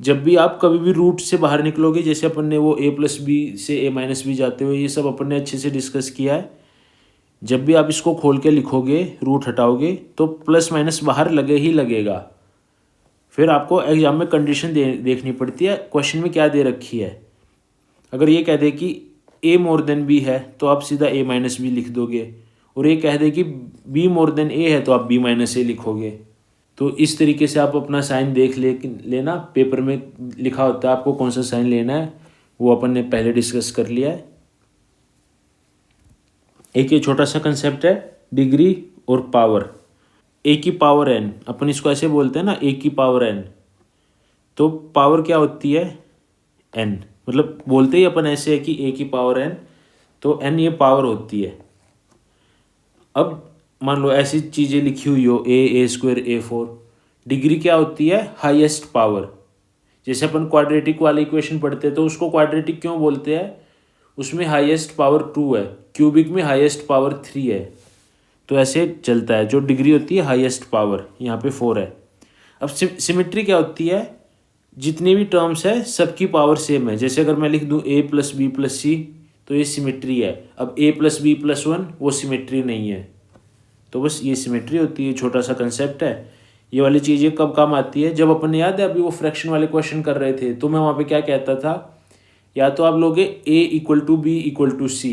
जब भी आप कभी भी रूट से बाहर निकलोगे, जैसे अपन ने वो a प्लस बी से a माइनस बी जाते हुए ये सब अपन ने अच्छे से डिस्कस किया है, जब भी आप इसको खोल के लिखोगे रूट हटाओगे तो प्लस माइनस बाहर लगे ही लगेगा। फिर आपको एग्जाम में कंडीशन देखनी पड़ती है क्वेश्चन में क्या दे रखी है। अगर ये कह दे कि a मोर देन b है तो आप सीधा a माइनस बी लिख दोगे, और ये कह दे कि b मोर देन a है तो आप b माइनस a लिखोगे। तो इस तरीके से आप अपना साइन देख लेना, पेपर में लिखा होता है आपको कौन सा साइन लेना है, वो अपन ने पहले डिस्कस कर लिया है। एक ये छोटा सा कंसेप्ट है डिग्री और पावर। a की पावर n, अपन इसको ऐसे बोलते हैं ना a की पावर n, तो पावर क्या होती है n, मतलब बोलते ही अपन ऐसे है कि a की पावर n, तो n ये पावर होती है। अब मान लो ऐसी चीज़ें लिखी हुई हो a² a4, डिग्री क्या होती है हाईएस्ट पावर। जैसे अपन क्वाड्रेटिक वाली इक्वेशन पढ़ते हैं तो उसको क्वाड्रेटिक क्यों बोलते हैं, उसमें हाईएस्ट पावर 2 है, क्यूबिक में हाईएस्ट पावर 3 है, तो ऐसे चलता है। जो डिग्री होती है हाईएस्ट पावर यहाँ पे 4 है। अब सिमेट्री क्या होती है, जितने भी टर्म्स है सबकी पावर सेम है। जैसे अगर मैं लिख दूँ a प्लस बी प्लस सी तो ये सिमेट्री है। अब a प्लस बी प्लस 1 वो सिमेट्री नहीं है, तो बस ये सिमेट्री होती है। छोटा सा कंसेप्ट है। ये वाली चीज़ें कब काम आती है, जब अपन याद है अभी वो फ्रैक्शन वाले क्वेश्चन कर रहे थे तो मैं वहाँ पे क्या कहता था, या तो आप लोगे a equal to B equal to C,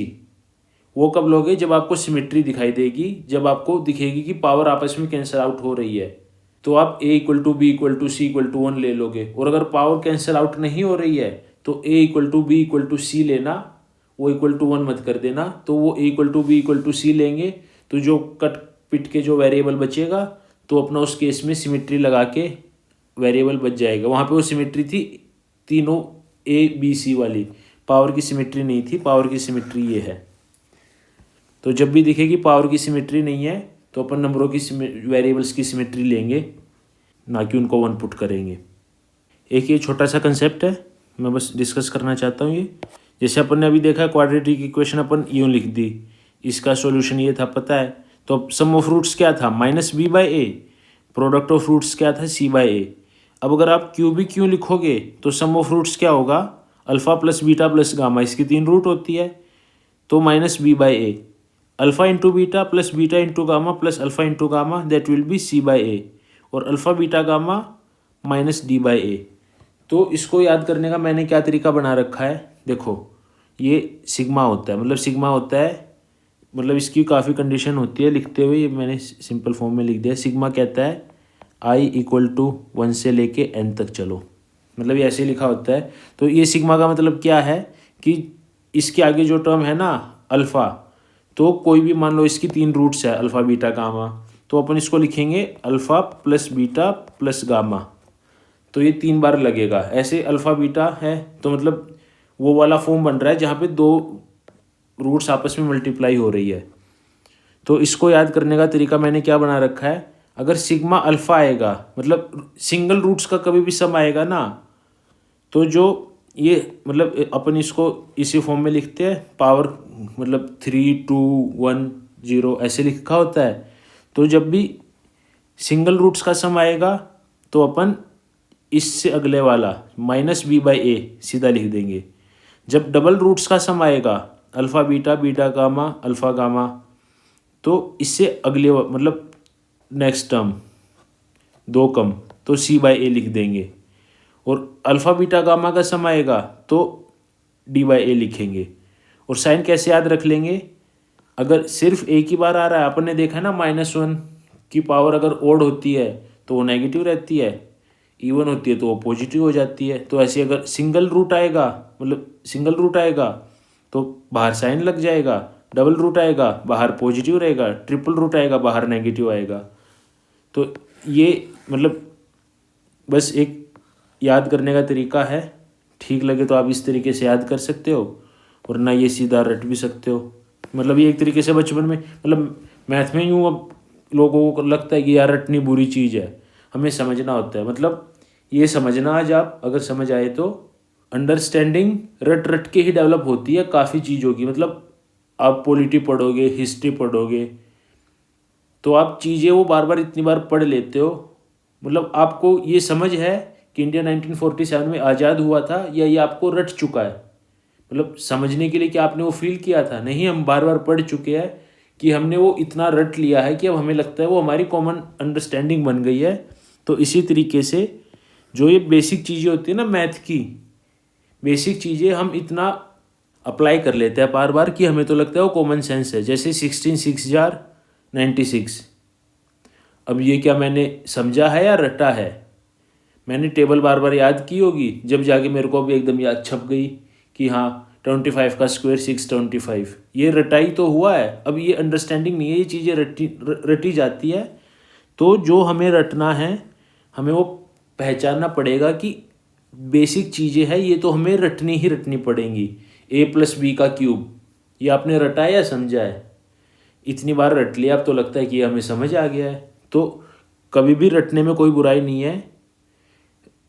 वो कब लोगे जब आपको सिमेट्री दिखाई देगी, जब आपको दिखेगी कि पावर आपस में कैंसिल आउट हो रही है, तो आप a equal to B equal to C equal to 1 ले लोगे। और अगर पावर कैंसिल आउट नहीं हो रही है तो a equal to B equal to C लेना, वो इक्वल टू 1 मत कर देना। तो वो a equal to B equal to C लेंगे तो जो कट पिट के जो वेरिएबल बचेगा तो अपना उस केस में सिमेट्री लगा के वेरिएबल बच जाएगा। वहाँ पे वो सिमेट्री थी तीनों a b c वाली, पावर की सिमेट्री नहीं थी, पावर की सिमेट्री ये है। तो जब भी दिखेगी पावर की सिमेट्री नहीं है तो अपन नंबरों की वेरिएबल्स की सिमेट्री लेंगे, ना कि उनको वन पुट करेंगे। एक ये छोटा सा कंसेप्ट है, मैं बस डिस्कस करना चाहता हूँ। ये जैसे अपन ने अभी देखा क्वाड्रेटिक इक्वेशन अपन यूँ लिख दी, इसका सॉल्यूशन ये था पता है। तो अब सम ऑफ रूट्स क्या था, -b/a, प्रोडक्ट ऑफ रूट्स क्या था, c/a। अब अगर आप क्यों लिखोगे तो सम ऑफ रूट्स क्या होगा, alpha plus beta plus gamma, इसकी 3 रूट होती है, तो -b/a, alpha into beta plus beta into gamma plus alpha into gamma, that will B c/a, और अल्फ़ा बीटा गामा -d/a। तो इसको याद करने का मैंने क्या तरीका बना रखा है, देखो ये सिग्मा होता है, मतलब इसकी काफ़ी कंडीशन होती है लिखते हुए, ये मैंने सिंपल फॉर्म में लिख दिया। सिग्मा कहता है i = 1 से लेके n तक चलो, मतलब ये ऐसे लिखा होता है। तो ये सिग्मा का मतलब क्या है कि इसके आगे जो टर्म है ना अल्फ़ा, तो कोई भी मान लो इसकी 3 रूट्स है अल्फ़ा बीटा गामा, तो अपन इसको लिखेंगे alpha plus beta plus gamma, तो ये 3 बार लगेगा। ऐसे अल्फ़ा बीटा है तो मतलब वो वाला फॉर्म बन रहा है जहाँ पे 2 रूट्स आपस में मल्टीप्लाई हो रही है। तो इसको याद करने का तरीका मैंने क्या बना रखा है, अगर सिग्मा अल्फ़ा आएगा, मतलब सिंगल रूट्स का कभी भी सम आएगा ना, तो जो ये मतलब अपन इसको इसी फॉर्म में लिखते हैं, पावर मतलब 3 2 1 0 ऐसे लिखा होता है। तो जब भी सिंगल रूट्स का सम आएगा तो अपन इससे अगले वाला -b/a सीधा लिख देंगे। जब डबल रूट्स का सम आएगा, alpha beta beta gamma alpha gamma, तो इससे अगले मतलब नेक्स्ट टर्म 2 कम, तो c/a लिख देंगे। और अल्फ़ा बीटा गामा का सम आएगा तो d/a लिखेंगे। और साइन कैसे याद रख लेंगे, अगर सिर्फ एक ही बार आ रहा है, अपन ने देखा है ना -1 की पावर अगर ओड होती है तो वो नेगेटिव रहती है, इवन होती है तो वो पॉजिटिव हो जाती है। तो ऐसे अगर सिंगल रूट आएगा तो बाहर साइन लग जाएगा, डबल रूट आएगा बाहर पॉजिटिव रहेगा, ट्रिपल रूट आएगा बाहर नेगेटिव आएगा। तो ये मतलब बस एक याद करने का तरीका है, ठीक लगे तो आप इस तरीके से याद कर सकते हो, वरना ये सीधा रट भी सकते हो। मतलब ये एक तरीके से बचपन में मतलब मैथ में यूँ अब लोगों को लगता है कि यार रटनी बुरी चीज़ है, हमें समझना होता है। मतलब ये समझना आज आप अगर समझ आए तो अंडरस्टैंडिंग रट के ही डेवलप होती है काफ़ी चीज़ों की। मतलब आप पॉलिटी पढ़ोगे, हिस्ट्री पढ़ोगे, तो आप चीज़ें वो बार बार इतनी बार पढ़ लेते हो, मतलब आपको ये समझ है कि इंडिया 1947 में आज़ाद हुआ था, या ये आपको रट चुका है। मतलब समझने के लिए कि आपने वो फील किया था, नहीं, हम बार बार पढ़ चुके हैं कि हमने वो इतना रट लिया है कि अब हमें लगता है वो हमारी कॉमन अंडरस्टैंडिंग बन गई है। तो इसी तरीके से जो ये बेसिक चीज़ें होती है ना मैथ की, बेसिक चीज़ें हम इतना अप्लाई कर लेते हैं बार बार कि हमें तो लगता है वो कॉमन सेंस है। जैसे 16 6 जार 96, अब ये क्या मैंने समझा है या रटा है, मैंने टेबल बार बार याद की होगी, जब जाके मेरे को भी एकदम याद छप गई कि हाँ 25 का स्क्वायर 625, ये रटाई तो हुआ है। अब ये अंडरस्टैंडिंग नहीं है, ये चीज़ें रटी जाती है। तो जो हमें रटना है, हमें वो पहचानना पड़ेगा कि बेसिक चीज़ें हैं, ये तो हमें रटनी ही रटनी पड़ेंगी। a+b⁵, ये आपने रटा है या समझा है, इतनी बार रट लिया, अब तो लगता है कि हमें समझ आ गया है। तो कभी भी रटने में कोई बुराई नहीं है,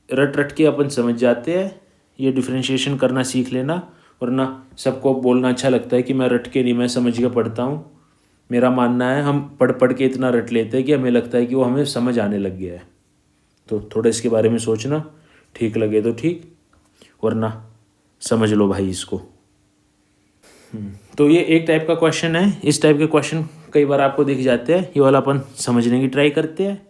रट के अपन समझ जाते हैं। ये डिफ्रेंशिएशन करना सीख लेना, वरना सबको बोलना अच्छा लगता है कि मैं रट के नहीं, मैं समझ के पढ़ता हूँ। मेरा मानना है हम पढ़ के इतना रट लेते हैं कि हमें लगता है कि वो हमें समझ आने लग गया है। तो थोड़ा इसके बारे में सोचना, ठीक लगे तो ठीक, वरना समझ लो भाई इसको। तो ये एक टाइप का क्वेश्चन है। इस टाइप के क्वेश्चन कई बार आपको दिख जाते हैं, ये वाला अपन समझने की ट्राई करते हैं।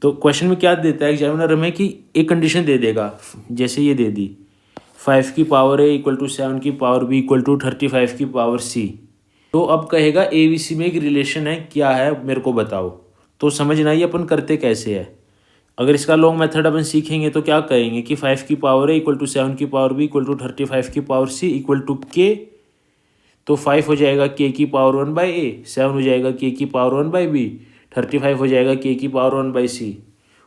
तो क्वेश्चन में क्या देता है एग्जामिनर हमें कि एक कंडीशन दे देगा, जैसे ये दे दी 5 की पावर a = 7 की पावर b = 35 की पावर c। तो अब कहेगा ABC में एक रिलेशन है, क्या है मेरे को बताओ। तो समझना ही अपन करते कैसे है। अगर इसका लॉन्ग मेथड अपन सीखेंगे तो क्या कहेंगे कि 5 की पावर a = 7 की पावर b = 35 की पावर c = k। तो 5 हो जाएगा k की पावर 1/a, 7 हो जाएगा k की पावर 1/b, 35 हो जाएगा k की पावर 1/c।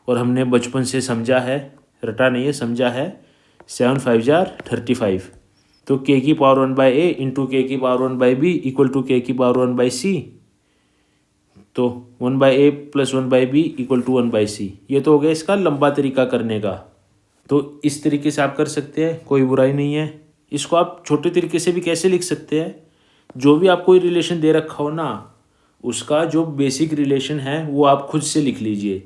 और हमने बचपन से समझा है, रटा नहीं है, समझा है, 7 5 जार 35। तो के की पावर 1 बाई ए इंटू के की power 1 by B equal to के की पावर 1 बाई सी। तो 1 by A plus 1 by B equal to 1 by C. ये तो हो गया इसका लंबा तरीका करने का। तो इस तरीके से आप कर सकते हैं, कोई बुराई नहीं है। इसको आप छोटे तरीके से भी कैसे लिख सकते हैं, जो भी आपको रिलेशन दे रखा हो ना, उसका जो बेसिक रिलेशन है वो आप खुद से लिख लीजिए।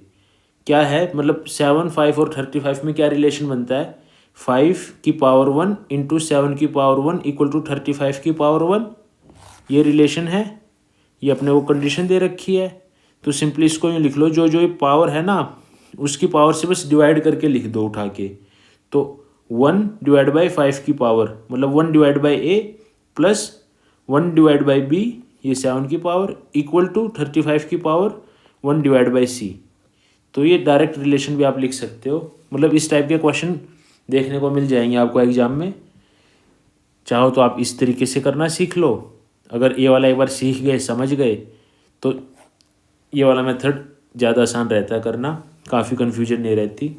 क्या है, मतलब 7, 5 और 35 में क्या रिलेशन बनता है, 5 की पावर 1 इंटू 7 की पावर 1 इक्वल टू 35 की पावर 1। ये रिलेशन है, ये अपने को कंडीशन दे रखी है। तो सिंपली इसको यूँ लिख लो, जो जो ये पावर है ना उसकी पावर से बस डिवाइड करके लिख दो उठा के। तो 1 डिवाइड बाई 5 की पावर, मतलब 1 divide by A plus 1 divide by B, ये 7 की पावर इक्वल टू 35 की पावर 1 डिवाइड बाई सी। तो ये डायरेक्ट रिलेशन भी आप लिख सकते हो। मतलब इस टाइप के क्वेश्चन देखने को मिल जाएंगे आपको एग्जाम में। चाहो तो आप इस तरीके से करना सीख लो। अगर ये वाला एक बार सीख गए, समझ गए, तो ये वाला मेथड ज़्यादा आसान रहता है करना, काफ़ी कन्फ्यूजन नहीं रहती।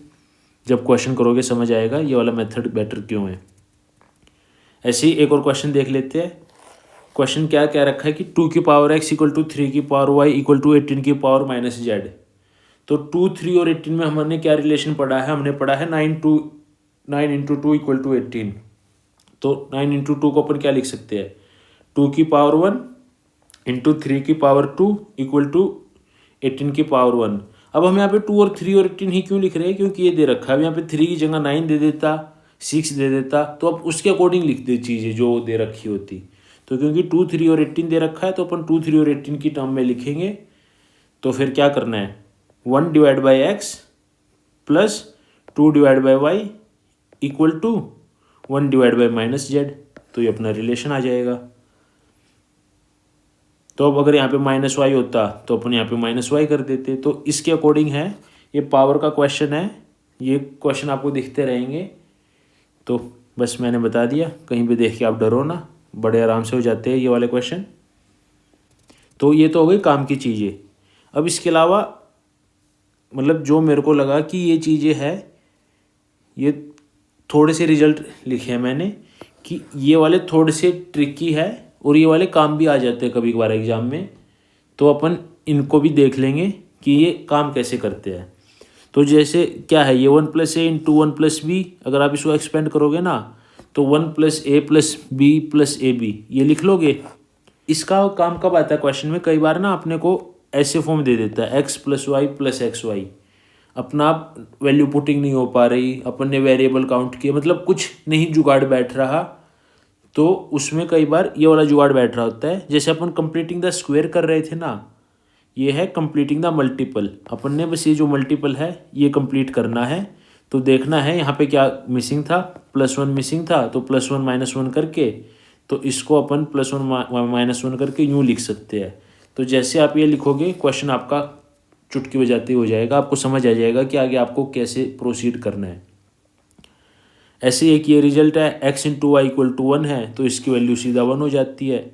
जब क्वेश्चन करोगे समझ आएगा ये वाला मेथड बेटर क्यों है। ऐसे ही एक और क्वेश्चन देख लेते हैं। क्वेश्चन क्या क्या रखा है कि 2 की पावर x इक्वल टू 3 की पावर y इक्वल टू 18 की पावर माइनस जेड। तो 2, 3 और 18 में हमने क्या रिलेशन पढ़ा है, हमने पढ़ा है 9 इंटू 2 इक्वल टू 18। तो 9 इंटू 2 को अपन क्या लिख सकते हैं, 2 की पावर 1 इंटू 3 की पावर 2 इक्वल टू 18 की पावर 1। अब हम यहाँ पे 2 और 3 और 18 ही क्यों लिख रहे हैं, क्योंकि ये दे रखा है। अब यहाँ पे 3 की जगह 9 दे देता, 6 दे देता, तो अब उसके अकॉर्डिंग लिख दे चीज़ें जो दे रखी होती। तो क्योंकि 2, 3 और 18 दे रखा है तो अपन 2, 3 और 18 की टर्म में लिखेंगे। तो फिर क्या करना है, 1 divide by X plus 2 divide by Y equal to 1 divide by minus Z. तो ये अपना रिलेशन आ जाएगा। तो अब अगर यहाँ पे माइनस वाई होता तो अपन यहाँ पे माइनस वाई कर देते। तो इसके अकॉर्डिंग है, ये पावर का क्वेश्चन है, ये क्वेश्चन आपको दिखते रहेंगे। तो बस मैंने बता दिया, कहीं पे देख के आप डरो ना, बड़े आराम से हो जाते हैं ये वाले क्वेश्चन। तो ये तो हो गई काम की चीज़ें। अब इसके अलावा मतलब जो मेरे को लगा कि ये चीज़ें है, ये थोड़े से रिजल्ट लिखे हैं मैंने कि ये वाले थोड़े से ट्रिकी है और ये वाले काम भी आ जाते हैं कभी कभार एग्जाम में। तो अपन इनको भी देख लेंगे कि ये काम कैसे करते हैं। तो जैसे क्या है, ये 1 plus A into 1 plus B, अगर आप इसको एक्सपेंड करोगे ना तो 1 plus A plus B plus A B ये लिख लोगे। इसका काम कब आता है क्वेश्चन में, कई बार ना अपने को ऐसे फॉर्म दे देता है X plus Y plus X Y, अपना वैल्यू पुटिंग नहीं हो पा रही, अपन ने वेरिएबल काउंट किया, मतलब कुछ नहीं जुगाड़ बैठ रहा। तो उसमें कई बार ये वाला जुगाड़ बैठ रहा होता है। जैसे अपन कंप्लीटिंग द स्क्वायर कर रहे थे ना, ये है कंप्लीटिंग द मल्टीपल। अपन ने बस ये जो मल्टीपल है ये कंप्लीट करना है। तो देखना है यहाँ पे क्या मिसिंग था, +1 मिसिंग था, तो +1 -1 करके, तो इसको अपन +1 -1 करके यूँ लिख सकते हैं। तो जैसे आप ये लिखोगे क्वेश्चन आपका चुटकी बजाते हो जाएगा, आपको समझ आ जाएगा कि आगे आपको कैसे प्रोसीड करना है। ऐसे एक ये रिजल्ट है, x into Y equal to 1 है, तो इसकी वैल्यू सीधा 1 हो जाती है।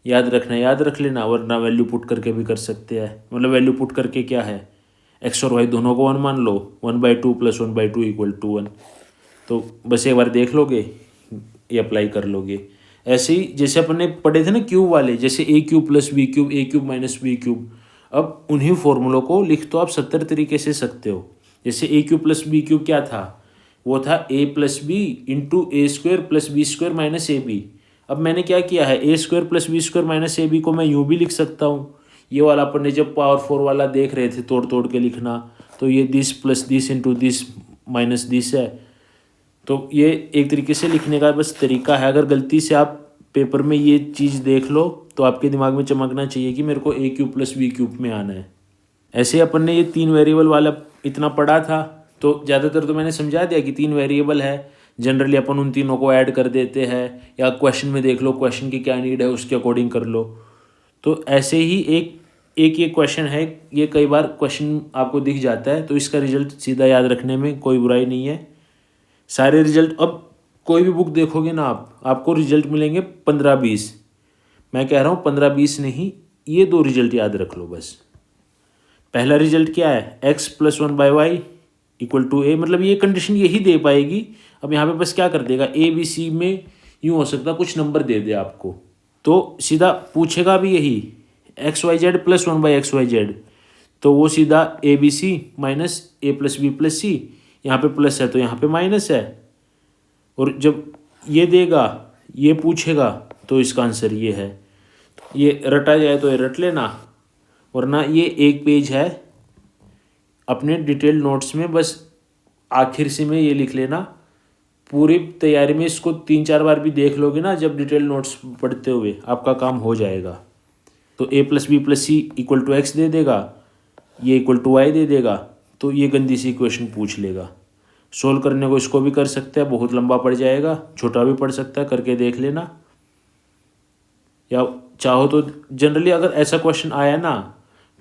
याद रखना, याद रख लेना, वरना वैल्यू पुट करके भी कर सकते हैं। मतलब वैल्यू पुट करके क्या है, x और y दोनों को 1 मान लो, 1/2 + 1/2 इक्वल टू 1। तो बस एक बार देख लोगे, ये अप्लाई कर लोगे। ऐसे ही जैसे अपन ने पढ़े थे ना क्यूब वाले, जैसे a³ + b³ a³ - b³। अब उन्हीं फॉर्मूलों को लिख तो आप 70 तरीके से सकते हो। जैसे a³ + b³ क्या था, वो था a + b into a² + b² - ab। अब मैंने क्या किया है, a² + b² - ab को मैं यूँ भी लिख सकता हूँ। ये वाला अपन ने जब पावर 4 वाला देख रहे थे तोड़ तोड़ के लिखना, तो ये this plus this into this minus this है। तो ये एक तरीके से लिखने का बस तरीका है। अगर गलती से आप पेपर में ये चीज़ देख लो तो आपके दिमाग में चमकना चाहिए कि मेरे को a³ + b³ में आना है। ऐसे अपन ने ये 3 वेरिएबल वाला इतना पढ़ा था, तो ज़्यादातर तो मैंने समझा दिया कि 3 वेरिएबल है। जनरली अपन उन तीनों को ऐड कर देते हैं, या क्वेश्चन में देख लो क्वेश्चन की क्या नीड है उसके अकॉर्डिंग कर लो। तो ऐसे ही एक ये क्वेश्चन है, ये कई बार क्वेश्चन आपको दिख जाता है, तो इसका रिजल्ट सीधा याद रखने में कोई बुराई नहीं है। सारे रिजल्ट, अब कोई भी बुक देखोगे ना आपको रिजल्ट मिलेंगे 15-20। मैं कह रहा हूँ 15-20 नहीं, ये 2 रिजल्ट याद रख लो बस। पहला रिजल्ट क्या है, x + 1/y equal to a, मतलब ये कंडीशन यही दे पाएगी। अब यहाँ पे बस क्या कर देगा, a b c में यूँ हो सकता कुछ नंबर दे दे आपको, तो सीधा पूछेगा भी यही XYZ + 1/XYZ, तो वो सीधा ABC minus A + B + C, यहाँ पे प्लस है तो यहाँ पे माइनस है, और जब ये देगा ये पूछेगा तो इसका आंसर ये है। ये रटा जाए तो ये रट लेना, वरना ये एक पेज है अपने डिटेल नोट्स में, बस आखिर से में ये लिख लेना। पूरी तैयारी में इसको 3-4 बार भी देख लोगे ना, जब डिटेल नोट्स पढ़ते हुए आपका काम हो जाएगा। तो A + B + C = X दे देगा, ये = Y दे देगा, तो ये गंदी सी इक्वेशन पूछ लेगा। सोल्व करने को इसको भी कर सकते हैं, बहुत लंबा पड़ जाएगा, छोटा भी पड़ सकता है, करके देख लेना। या चाहो तो जनरली अगर ऐसा क्वेश्चन आया ना,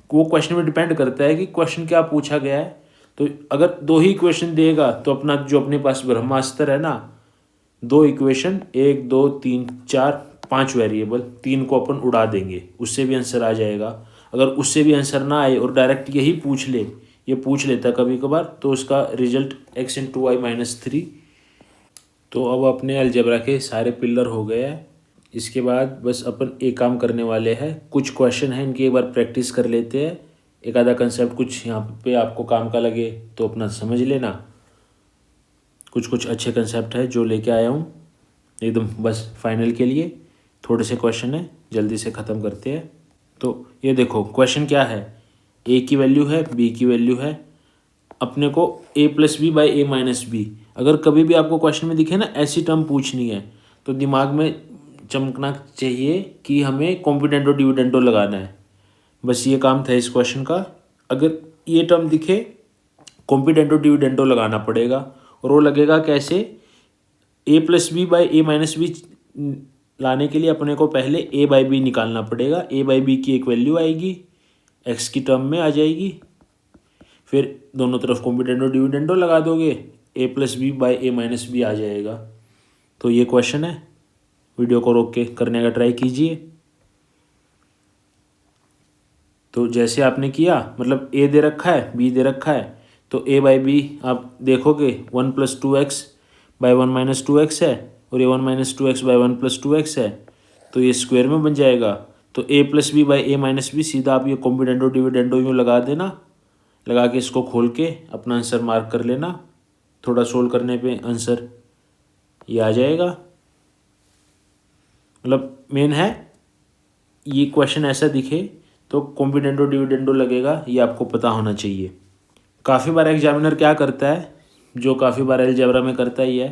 वो क्वेश्चन में डिपेंड करता है कि क्वेश्चन क्या पूछा गया है। तो अगर 2 ही इक्वेशन देगा तो अपना जो अपने पास ब्रह्मास्त्र है ना, 2 इक्वेशन 1 2 3 4 5 वेरिएबल, 3 को अपन उड़ा देंगे, उससे भी आंसर आ जाएगा। अगर उससे भी आंसर ना आए और डायरेक्ट यही पूछ ले, ये पूछ लेता कभी कभार, तो उसका रिजल्ट x × y - 3। तो अब अपने अलजेब्रा के सारे पिलर हो गए हैं। इसके बाद बस अपन एक काम करने वाले हैं, कुछ क्वेश्चन हैं इनकी एक बार प्रैक्टिस कर लेते हैं। एक आधा कंसेप्ट कुछ यहाँ पे आपको काम का लगे तो अपना समझ लेना। कुछ अच्छे कंसेप्ट है जो लेके आया हूँ एकदम बस फाइनल के लिए। थोड़े से क्वेश्चन है, जल्दी से ख़त्म करते हैं। तो ये देखो क्वेश्चन क्या है, a की वैल्यू है, b की वैल्यू है, अपने को a + b / a - b। अगर कभी भी आपको क्वेश्चन में दिखे ना ऐसी टर्म पूछनी है, तो दिमाग में चमकना चाहिए कि हमें कॉम्पिटेंटो डिविडेंडो लगाना है। बस ये काम था इस क्वेश्चन का। अगर ये टर्म दिखे कॉम्पिटेंटो डिविडेंडो लगाना पड़ेगा, और वो लगेगा कैसे, a + b / a - b लाने के लिए अपने को पहले a/b निकालना पड़ेगा। a/b की एक वैल्यू आएगी, x की टर्म में आ जाएगी, फिर दोनों तरफ कॉम्पिटेंटो डिविडेंडो लगा दोगे, a + b / a - b आ जाएगा। तो ये क्वेश्चन है, वीडियो को रोक के करने का ट्राई कीजिए। तो जैसे आपने किया, मतलब a दे रखा है, b दे रखा है, तो a/b आप देखोगे 1 + 2x / 1 - 2x है, और ये 1 - 2x / 1 + 2x है, तो ये स्क्वायर में बन जाएगा। तो a + b / a - b सीधा आप ये कॉम्पिटेंटो डिविडेंडो यूँ लगा देना, लगा के इसको खोल के अपना आंसर मार्क कर लेना। थोड़ा सोल्व करने पे आंसर ये आ जाएगा। मतलब मेन है ये क्वेश्चन ऐसा दिखे तो कॉम्पिटेंटो डिविडेंडो लगेगा, ये आपको पता होना चाहिए। काफ़ी बार एग्जामिनर क्या करता है, जो काफ़ी बार अलजेब्रा में करता ही है,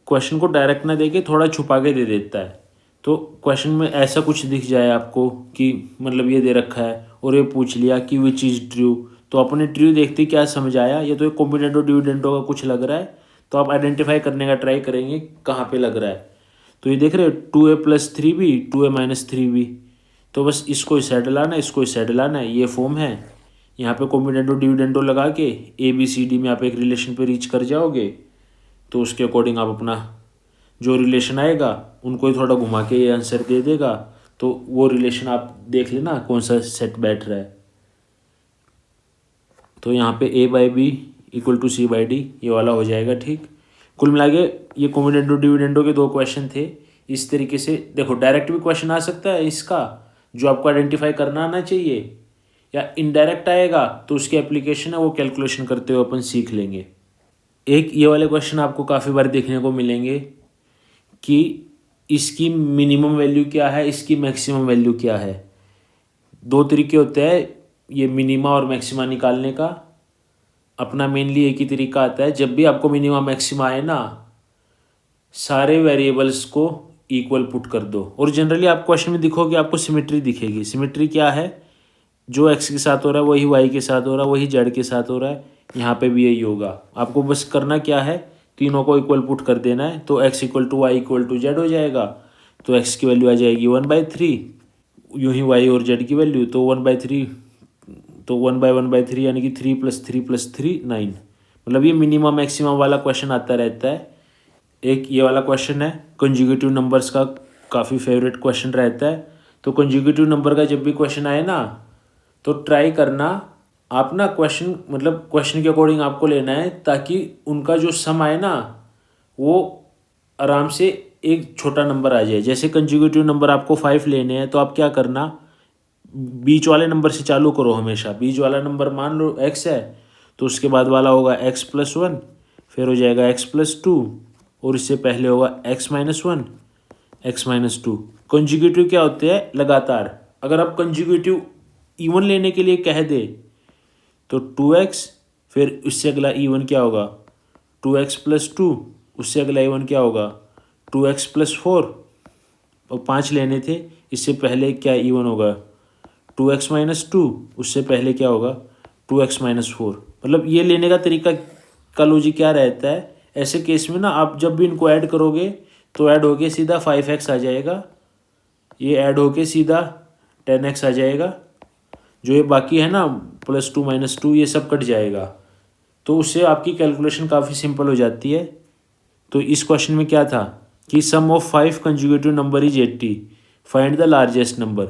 क्वेश्चन को डायरेक्ट ना देके थोड़ा छुपा के दे देता है। तो क्वेश्चन में ऐसा कुछ दिख जाए आपको कि मतलब ये दे रखा है और ये पूछ लिया कि विच इज़ ट्रू, तो अपने ट्रू देखते क्या समझ आया, ये तो एक कॉम्पिटेंटो डिविडेंडो का कुछ लग रहा है, तो आप आइडेंटिफाई करने का ट्राई करेंगे कहाँ पे लग रहा है। तो ये देख रहे हो 2a + 3b 2a - 3b, तो बस इसको इस साइड लाना है, इसको इस साइड लाना है, ये फॉर्म है। यहाँ पे कॉम्पिटेंटो डिविडेंडो लगा के ABCD में आप एक रिलेशन पे रीच कर जाओगे, तो उसके अकॉर्डिंग आप अपना जो रिलेशन आएगा उनको ही थोड़ा घुमा के ये आंसर दे देगा। तो वो रिलेशन आप देख लेना कौन सा सेट बैठ रहा है। तो यहाँ पे a/b = c/d ये वाला हो जाएगा, ठीक। कुल मिला के ये कॉम्पिटेंटो डिविडेंडो के 2 क्वेश्चन थे। इस तरीके से देखो डायरेक्ट भी क्वेश्चन आ सकता है इसका, जो आपको आइडेंटिफाई करना आना चाहिए, या इनडायरेक्ट आएगा तो उसकी एप्लीकेशन है वो कैलकुलेशन करते हुए अपन सीख लेंगे। एक ये वाले क्वेश्चन आपको काफ़ी बार देखने को मिलेंगे कि इसकी मिनिमम वैल्यू क्या है, इसकी मैक्सिमम वैल्यू क्या है। 2 तरीके होते हैं ये मिनिमा और मैक्सिमा निकालने का। अपना मेनली एक ही तरीका आता है, जब भी आपको मिनिमा मैक्सिमा आए ना, सारे वेरिएबल्स को इक्वल पुट कर दो। और जनरली आप क्वेश्चन में दिखोगे आपको सिमेट्री दिखेगी। सिमेट्री क्या है, जो x के साथ हो रहा है वही y के साथ हो रहा है, वही z के साथ हो रहा है, यहाँ पे भी यही होगा। आपको बस करना क्या है, तीनों को इक्वल पुट कर देना है, तो x = y = z हो जाएगा। तो x की वैल्यू आ जाएगी 1/3, यूँ ही y और z की वैल्यू, तो 1/3, तो 1/1/3 यानी कि 3 + 3 + 3 9। मतलब ये मिनिमम मैक्सिमम वाला क्वेश्चन आता रहता है। एक ये वाला क्वेश्चन है कंजुगेटिव नंबर्स का, काफ़ी फेवरेट क्वेश्चन रहता है। तो कंजुगेटिव नंबर का जब भी क्वेश्चन आए ना, तो ट्राई करना आप ना क्वेश्चन, मतलब क्वेश्चन के अकॉर्डिंग आपको लेना है, ताकि उनका जो सम आए ना वो आराम से एक छोटा नंबर आ जाए, जैसे कंजुगेटिव नंबर आपको 5 लेने हैं तो आप क्या करना, बीच वाले नंबर से चालू करो हमेशा। बीच वाला नंबर मान लो x है तो उसके बाद वाला होगा x+1, फिर हो जाएगा x+2 और इससे पहले होगा x-1, x-2। कंजुगेटिव क्या होते हैं, लगातार। अगर आप कंजुगेटिव इवन लेने के लिए कह दे तो 2x, फिर उससे अगला इवन क्या होगा 2x+2, उससे अगला इवन क्या होगा 2x+4, और 5 लेने थे, इससे पहले क्या इवन होगा 2x-2, उससे पहले क्या होगा 2x-4। मतलब ये लेने का तरीका का लॉजिक क्या रहता है, ऐसे केस में ना आप जब भी इनको ऐड करोगे तो ऐड होके सीधा 5x आ जाएगा, ये ऐड होके सीधा 10x आ जाएगा, जो ये बाकी है ना +2 -2 ये सब कट जाएगा। तो उससे आपकी कैलकुलेशन काफ़ी सिंपल हो जाती है। तो इस क्वेश्चन में क्या था कि sum of 5 conjugative number is 80, find the largest number.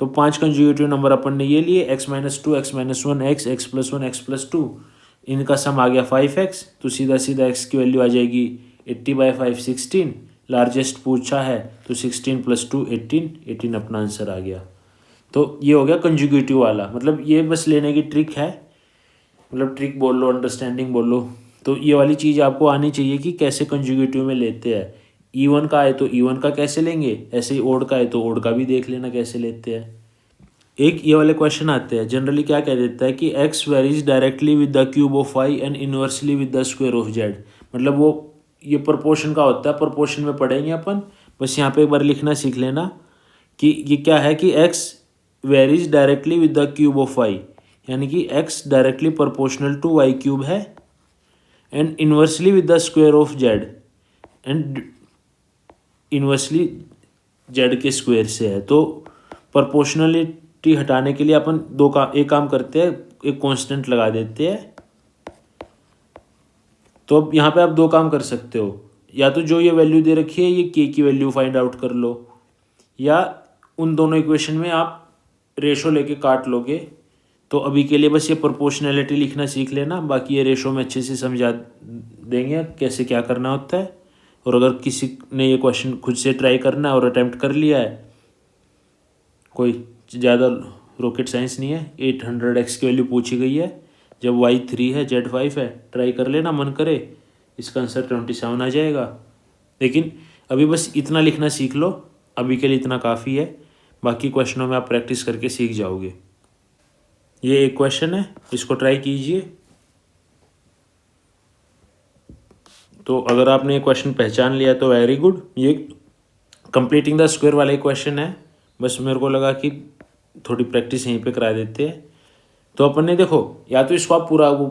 तो 5 कंजुगेटिव नंबर अपन ने ये लिए x-2, x-1, x+1, x+2, इनका सम आ गया 5x, तो सीधा सीधा x की वैल्यू आ जाएगी 80/5 16। लार्जेस्ट पूछा है तो 16 + 2 18, 18 अपना आंसर आ गया। तो ये हो गया कंजुगेटिव वाला। मतलब ये बस लेने की ट्रिक है, मतलब ट्रिक बोल लो, अंडरस्टैंडिंग बोल लो। तो ये वाली चीज़ आपको आनी चाहिए कि कैसे कंजुगेटिव में लेते हैं। इवन का आए तो इवन का कैसे लेंगे, ऐसे ही ओड का आए तो ओड का भी देख लेना कैसे लेते हैं। एक ये वाले क्वेश्चन आते हैं, जनरली क्या कह देता है कि x varies directly with the cube of y and inversely with the square of z। मतलब वो ये प्रोपोर्शन का होता है, प्रोपोर्शन में पढ़ेंगे अपन, बस यहाँ पे एक बार लिखना सीख लेना कि ये क्या है कि x varies directly with the cube of y, यानी कि x directly proportional to y cube है, and inversely with the square of z, and inversely z के स्क्वायर से है। तो प्रोपोर्शनलिटी हटाने के लिए अपन एक काम करते हैं, एक कांस्टेंट लगा देते हैं। तो अब यहाँ पे आप दो काम कर सकते हो, या तो जो ये वैल्यू दे रखी है ये k की वैल्यू फाइंड आउट कर लो, या उन दोनों इक्वेशन में आप रेशो लेके काट लोगे। तो अभी के लिए बस ये प्रोपोर्शनैलिटी लिखना सीख लेना, बाकी ये रेशो में अच्छे से समझा देंगे कैसे क्या करना होता है। और अगर किसी ने ये क्वेश्चन खुद से ट्राई करना है और अटैम्प्ट कर लिया है, कोई ज़्यादा रॉकेट साइंस नहीं है, 800x की वैल्यू पूछी गई है, जब y 3 है z 5 है, ट्राई कर लेना, मन करे इसका आंसर 27 आ जाएगा। लेकिन अभी बस इतना लिखना सीख लो, अभी के लिए इतना काफ़ी है, बाकी क्वेश्चनों में आप प्रैक्टिस करके सीख जाओगे। ये एक क्वेश्चन है, इसको ट्राई कीजिए। तो अगर आपने ये क्वेश्चन पहचान लिया तो वेरी गुड। ये कंप्लीटिंग द स्क्वायर वाला ही क्वेश्चन है, बस मेरे को लगा कि थोड़ी प्रैक्टिस यहीं पे करा देते हैं। तो अपन ने देखो, या तो इसको आप पूरा वो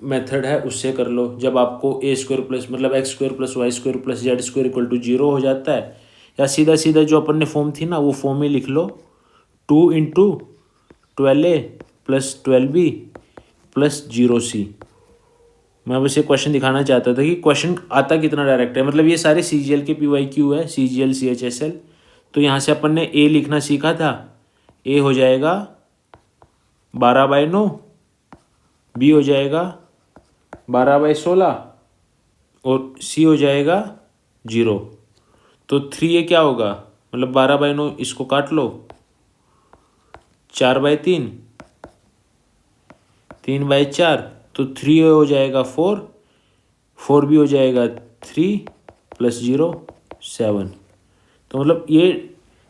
मेथड है उससे कर लो, जब आपको a² प्लस मतलब x² + y² + z² = 0 हो जाता है, या सीधा सीधा जो अपन ने फॉर्म थी ना वो फॉर्म में लिख लो, 2 × 12a + 12b + 0c। मैं बस ये क्वेश्चन दिखाना चाहता था कि क्वेश्चन आता कितना डायरेक्ट है। मतलब ये सारे CGL के PYQ है, CGL CHSL। तो यहाँ से अपन ने a लिखना सीखा था, a हो जाएगा 12/9, b हो जाएगा 12/16 और c हो जाएगा 0। तो 3a क्या होगा, मतलब 12/9 इसको काट लो, 4/3, 3/4, तो 3 हो जाएगा 4, 4b हो जाएगा 3 + 0 7। तो मतलब ये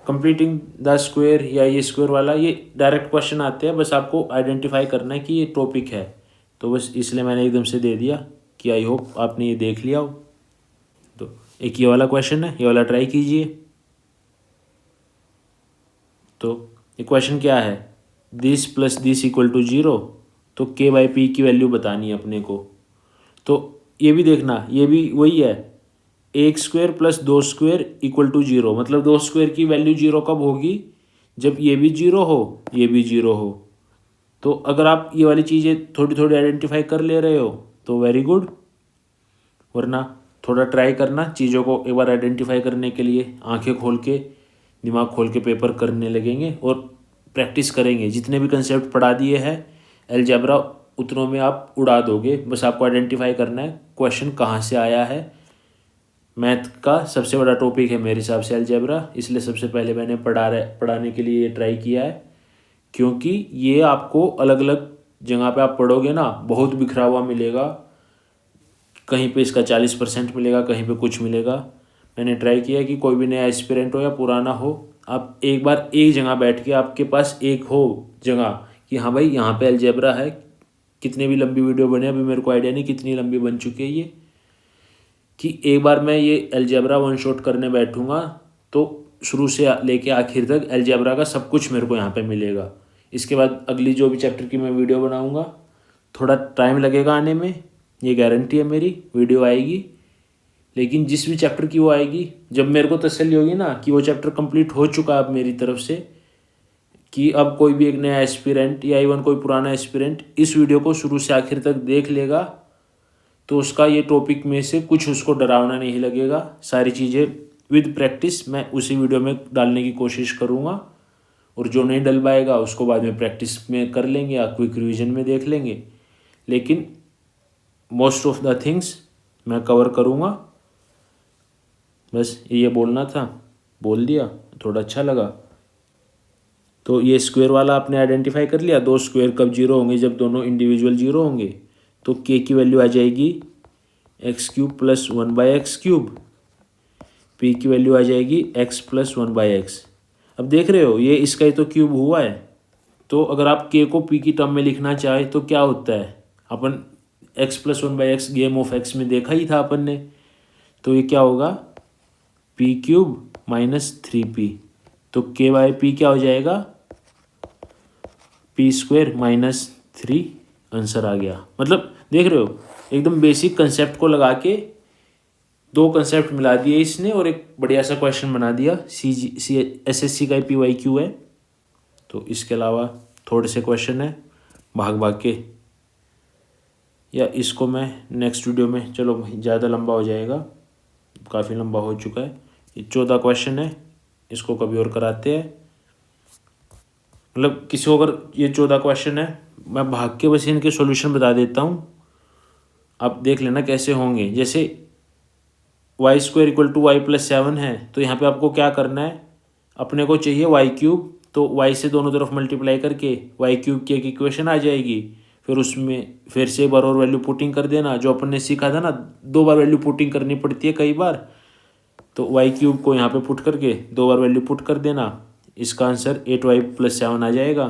कंप्लीटिंग द स्क्वायर या ये स्क्वायर वाला ये डायरेक्ट क्वेश्चन आते हैं, बस आपको आइडेंटिफाई करना है कि ये टॉपिक है। तो बस इसलिए मैंने एकदम से दे दिया कि आई होप आपने ये देख लिया हो। तो एक ये वाला क्वेश्चन है, ये वाला ट्राई कीजिए। तो ये क्वेश्चन क्या है, दिस + दिस = 0, तो k/p की वैल्यू बतानी है अपने को। तो ये भी देखना, ये भी वही है, x² + 2² = 0। मतलब 2² की वैल्यू 0 कब होगी, जब ये भी 0 हो ये भी 0 हो। तो अगर आप ये वाली चीज़ें थोड़ी थोड़ी आइडेंटिफाई कर ले रहे हो तो वेरी गुड, वरना थोड़ा ट्राई करना चीज़ों को एक बार आइडेंटिफाई करने के लिए, आंखें खोल के दिमाग खोल के पेपर करने लगेंगे और प्रैक्टिस करेंगे। जितने भी कंसेप्ट पढ़ा दिए हैं अलजेब्रा उतनों में आप उड़ा दोगे, बस आपको आइडेंटिफाई करना है क्वेश्चन कहाँ से आया है। मैथ का सबसे बड़ा टॉपिक है मेरे हिसाब से अलजेब्रा, इसलिए सबसे पहले मैंने पढ़ाने के लिए ये ट्राई किया है, क्योंकि ये आपको अलग अलग जगह पे आप पढ़ोगे ना बहुत बिखरा हुआ मिलेगा, कहीं पे इसका 40% मिलेगा, कहीं पे कुछ मिलेगा। मैंने ट्राई किया कि कोई भी नया एस्पिरेंट हो या पुराना हो, आप एक बार एक जगह बैठ के आपके पास एक हो जगह कि हाँ भाई यहाँ पे अलजेब्रा है। कितने भी लंबी वीडियो बने, अभी मेरे को आइडिया नहीं कितनी लंबी बन चुकी है ये, कि एक बार मैं ये अलजेब्रा वन शॉट करने बैठूंगा तो शुरू से लेके आखिर तक अलजेब्रा का सब कुछ मेरे को यहाँ पे मिलेगा। इसके बाद अगली जो भी चैप्टर की मैं वीडियो बनाऊंगा थोड़ा टाइम लगेगा आने में, ये गारंटी है मेरी, वीडियो आएगी, लेकिन जिस भी चैप्टर की वो आएगी, जब मेरे को तसल्ली होगी ना कि वो चैप्टर कंप्लीट हो चुका है अब मेरी तरफ से, कि अब कोई भी एक नया एस्पिरेंट या इवन कोई पुराना एस्पिरेंट इस वीडियो को शुरू से आखिर तक देख लेगा तो उसका ये टॉपिक में से कुछ उसको डरावना नहीं लगेगा। सारी चीज़ें विद प्रैक्टिस मैं उसी वीडियो में डालने की कोशिश करूँगा, और जो नहीं डल पाएगा उसको बाद में प्रैक्टिस में कर लेंगे या क्विक रिवीजन में देख लेंगे, लेकिन मोस्ट ऑफ द थिंग्स मैं कवर करूँगा। बस ये बोलना था, बोल दिया, थोड़ा अच्छा लगा। तो ये स्क्वायर वाला आपने आइडेंटिफाई कर लिया, दो स्क्वायर कब जीरो होंगे, जब दोनों इंडिविजुअल जीरो होंगे। तो के की वैल्यू आ जाएगी x cube plus 1/x cube, P की वैल्यू आ जाएगी x प्लस 1/x। अब देख रहे हो ये इसका ही तो क्यूब हुआ है, तो अगर आप के को पी की टर्म में लिखना चाहे तो क्या होता है, अपन x plus 1/x game of x में देखा ही था अपन ने, तो ये क्या होगा पी क्यूब माइनस 3p, तो के बाई पी क्या हो जाएगा पी स्क्वायर माइनस 3, आंसर आ गया। मतलब देख रहे हो एकदम बेसिक कंसेप्ट को लगा के दो कंसेप्ट मिला दिए इसने और एक बढ़िया सा क्वेश्चन बना दिया। एसएससी का PYQ है, तो इसके अलावा थोड़े से क्वेश्चन है भाग भाग के, या इसको मैं नेक्स्ट वीडियो में, चलो ज़्यादा लंबा हो जाएगा, काफ़ी लंबा हो चुका है। ये 14 क्वेश्चन है, इसको कभी और कराते हैं। मतलब किसी को अगर ये 14 क्वेश्चन है, मैं भाग के बस इनके सॉल्यूशन बता देता हूँ, आप देख लेना कैसे होंगे। जैसे Y square equal to Y plus 7 है, तो यहाँ पे आपको क्या करना है, अपने को चाहिए वाई क्यूब, तो वाई से दोनों तरफ मल्टीप्लाई करके वाई क्यूब की एक इक्वेशन आ जाएगी, फिर उसमें फिर से एक बार और वैल्यू पुटिंग कर देना, जो अपन ने सीखा था ना 2 बार वैल्यू पुटिंग करनी पड़ती है कई बार, तो वाई क्यूब को यहाँ पे पुट करके 2 बार वैल्यू पुट कर देना, इसका आंसर 8y प्लस 7 आ जाएगा।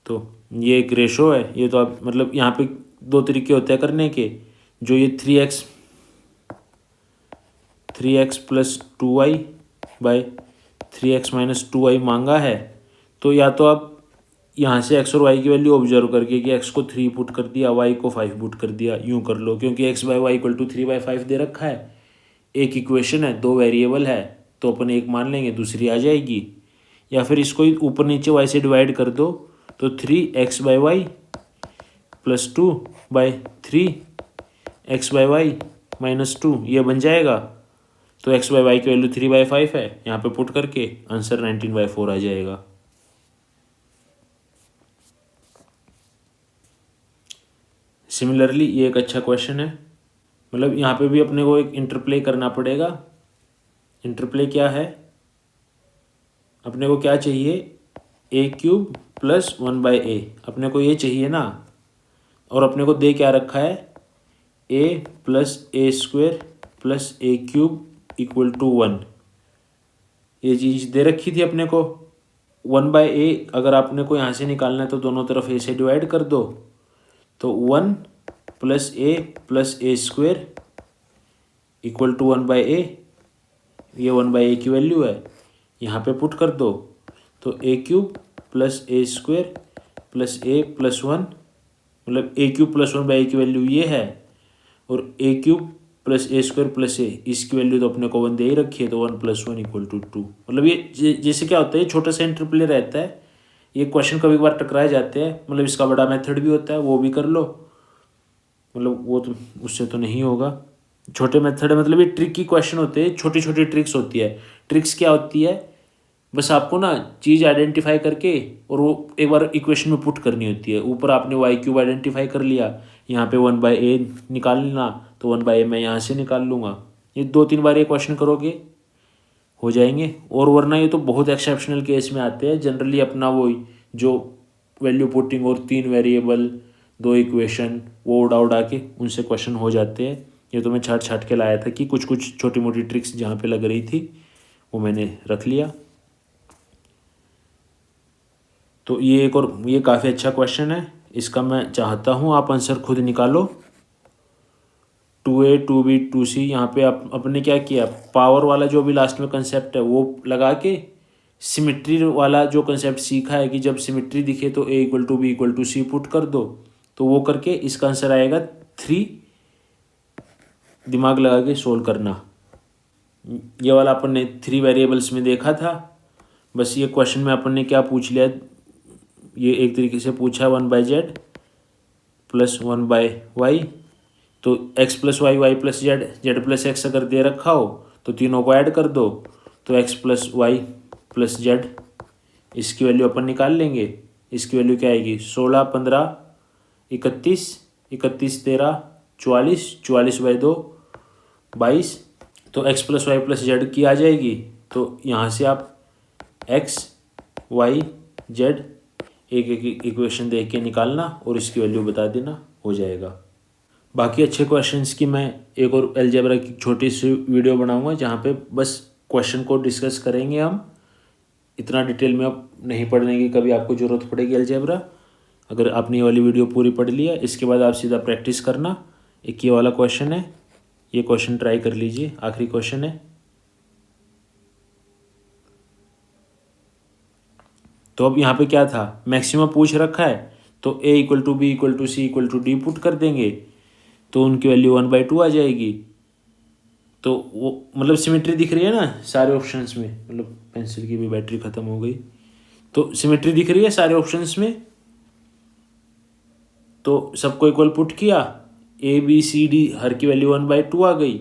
तो ये एक रेशो है, ये तो आप मतलब यहाँ पे 2 तरीके होते हैं करने के, जो ये 3x plus 2y bye 3x minus 2y मांगा है, तो या तो आप यहाँ से x और y की वैल्यू ऑब्जर्व करके कि x को 3 पुट कर दिया, y को 5 पुट कर दिया, यूँ कर लो, क्योंकि x by Y equal to 3/5 दे रखा है। एक इक्वेशन है, 2 वेरिएबल है, तो अपन एक मान लेंगे दूसरी आ जाएगी, या फिर इसको ऊपर नीचे y से डिवाइड कर दो, तो 3x by Y plus 2/3 x by Y minus 2 ये बन जाएगा। तो x बाई वाई की वैल्यू 3/5 है, यहाँ पे पुट करके आंसर 19/4 आ जाएगा। सिमिलरली ये एक अच्छा क्वेश्चन है, मतलब यहाँ पे भी अपने को एक इंटरप्ले करना पड़ेगा। इंटरप्ले क्या है, अपने को क्या चाहिए, ए क्यूब प्लस 1/a, अपने को ये चाहिए ना, और अपने को दे क्या रखा है, a plus a square plus a cube equal to 1, ये चीज़ दे रखी थी अपने को। 1/a अगर आपने को यहाँ से निकालना है तो दोनों तरफ a से डिवाइड कर दो, तो 1 plus a square equal to 1/a, ये 1/a की वैल्यू है, यहाँ पे पुट कर दो, तो a cube plus a square plus a plus 1, मतलब a क्यूब प्लस 1/a की वैल्यू ये है, और a cube plus a square plus a, इसकी वैल्यू तो अपने को 1 दे ही रखी है, तो 1 प्लस 1 इक्वल टू 2। मतलब ये जैसे क्या होता है, छोटा सा इंटरप्ले रहता है, ये क्वेश्चन कभी बार टकराए जाते हैं, मतलब इसका बड़ा मेथड भी होता है, वो भी कर लो, मतलब वो तो उससे तो नहीं होगा, छोटे मेथड है, मतलब ये ट्रिकी क्वेश्चन होते हैं, छोटी छोटी ट्रिक्स होती है। ट्रिक्स क्या होती है, बस आपको ना चीज़ आइडेंटिफाई करके और वो एक बार इक्वेशन में पुट करनी होती है। ऊपर आपने वाई क्यूब आइडेंटिफाई कर लिया, यहाँ पे 1/a निकालना, तो 1/a मैं यहाँ से निकाल लूँगा। ये 2-3 बार ये क्वेश्चन करोगे हो जाएंगे। और वरना ये तो बहुत एक्सेप्शनल केस में आते हैं। जनरली अपना वो जो वैल्यू पुटिंग और 3 वेरिएबल 2 इक्वेशन वो उड़ा के उनसे क्वेश्चन हो जाते हैं। ये तो मैं छाट के लाया था कि कुछ कुछ छोटी मोटी ट्रिक्स जहाँ पे लग रही थी वो मैंने रख लिया। तो ये एक और ये काफ़ी अच्छा क्वेश्चन है। इसका मैं चाहता हूँ आप आंसर खुद निकालो। 2a 2b 2c यहाँ पे आप अपने क्या किया, पावर वाला जो भी लास्ट में कंसेप्ट है वो लगा के सिमिट्री वाला जो कंसेप्ट सीखा है कि जब सिमिट्री दिखे तो a = b = c पुट कर दो, तो वो करके इसका आंसर आएगा 3। दिमाग लगा के सोल्व करना। ये वाला अपन ने 3 वेरिएबल्स में देखा था। बस ये क्वेश्चन में अपन ने क्या पूछ लिया, ये एक तरीके से पूछा 1/z + 1/y, तो x + y y + z z + x अगर दे रखा हो तो तीनों को ऐड कर दो, तो x + y + z, इसकी वैल्यू अपन निकाल लेंगे। इसकी वैल्यू क्या आएगी, 16 15 31 31 13 44 44/2 22। तो x + y + z की आ जाएगी। तो यहाँ से आप x y z एक एक इक्वेशन देख के निकालना और इसकी वैल्यू बता देना, हो जाएगा। बाकी अच्छे क्वेश्चंस की मैं एक और अलजेब्रा की छोटी सी वीडियो बनाऊंगा जहाँ पे बस क्वेश्चन को डिस्कस करेंगे हम। इतना डिटेल में अब नहीं पढ़ने की कभी आपको ज़रूरत पड़ेगी अलजेब्रा। अगर आपने ये वाली वीडियो पूरी पढ़ लिया, इसके बाद आप सीधा प्रैक्टिस करना। एक ये वाला क्वेश्चन है, ये क्वेश्चन ट्राई कर लीजिए, आखिरी क्वेश्चन है। तो अब यहाँ पे क्या था, मैक्सिमम पूछ रखा है, तो a = b = c = d put कर देंगे, तो उनकी वैल्यू 1/2 आ जाएगी। तो वो मतलब सिमेट्री दिख रही है ना सारे ऑप्शंस में, मतलब पेंसिल की भी बैटरी ख़त्म हो गई, तो सिमेट्री दिख रही है सारे ऑप्शंस में। तो सबको इक्वल पुट किया, a b c d हर की वैल्यू 1/2 आ गई,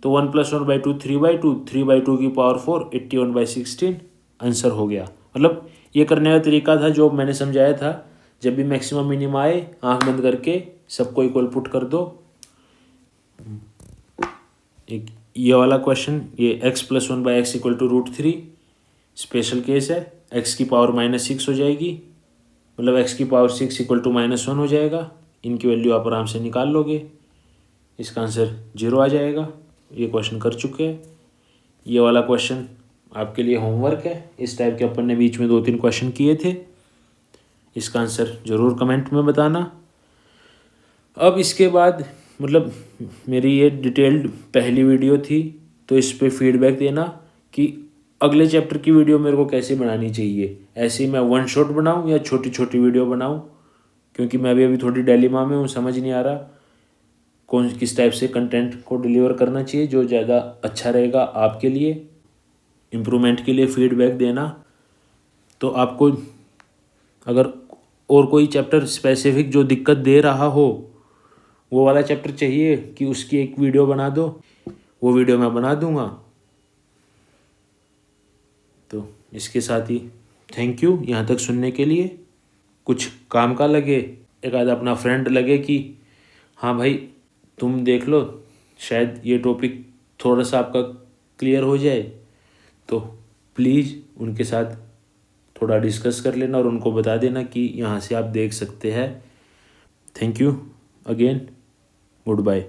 तो 1 + 1/2 3/2 3/2 की पावर 4 81/16 आंसर हो गया। मतलब ये करने का तरीका था जो मैंने समझाया था, जब भी मैक्सिमम मिनिमम आए आंख बंद करके सबको इक्वल पुट कर दो। एक ये वाला क्वेश्चन, ये x + 1/x = √3 स्पेशल केस है। x की पावर -6 हो जाएगी, मतलब x की पावर 6 = -1 हो जाएगा। इनकी वैल्यू आप आराम से निकाल लोगे, इसका आंसर 0 आ जाएगा। ये क्वेश्चन कर चुके हैं। ये वाला क्वेश्चन आपके लिए होमवर्क है। इस टाइप के अपन ने बीच में 2-3 क्वेश्चन किए थे। इसका आंसर ज़रूर कमेंट में बताना। अब इसके बाद मतलब मेरी ये डिटेल्ड पहली वीडियो थी, तो इस पे फीडबैक देना कि अगले चैप्टर की वीडियो मेरे को कैसे बनानी चाहिए। ऐसे ही मैं 1 शॉट बनाऊँ या छोटी छोटी वीडियो बनाऊँ, क्योंकि मैं अभी थोड़ी डिलेमा में हूँ, समझ नहीं आ रहा कौन किस टाइप से कंटेंट को डिलीवर करना चाहिए जो ज़्यादा अच्छा रहेगा आपके लिए। इम्प्रूवमेंट के लिए फीडबैक देना। तो आपको अगर और कोई चैप्टर स्पेसिफिक जो दिक्कत दे रहा हो, वो वाला चैप्टर चाहिए कि उसकी एक वीडियो बना दो, वो वीडियो मैं बना दूंगा। तो इसके साथ ही थैंक यू यहाँ तक सुनने के लिए। कुछ काम का लगे, एक आधा अपना फ्रेंड लगे कि हाँ भाई तुम देख लो, शायद ये टॉपिक थोड़ा सा आपका क्लियर हो जाए, तो प्लीज़ उनके साथ थोड़ा डिस्कस कर लेना और उनको बता देना कि यहाँ से आप देख सकते हैं। Thank you again, good bye.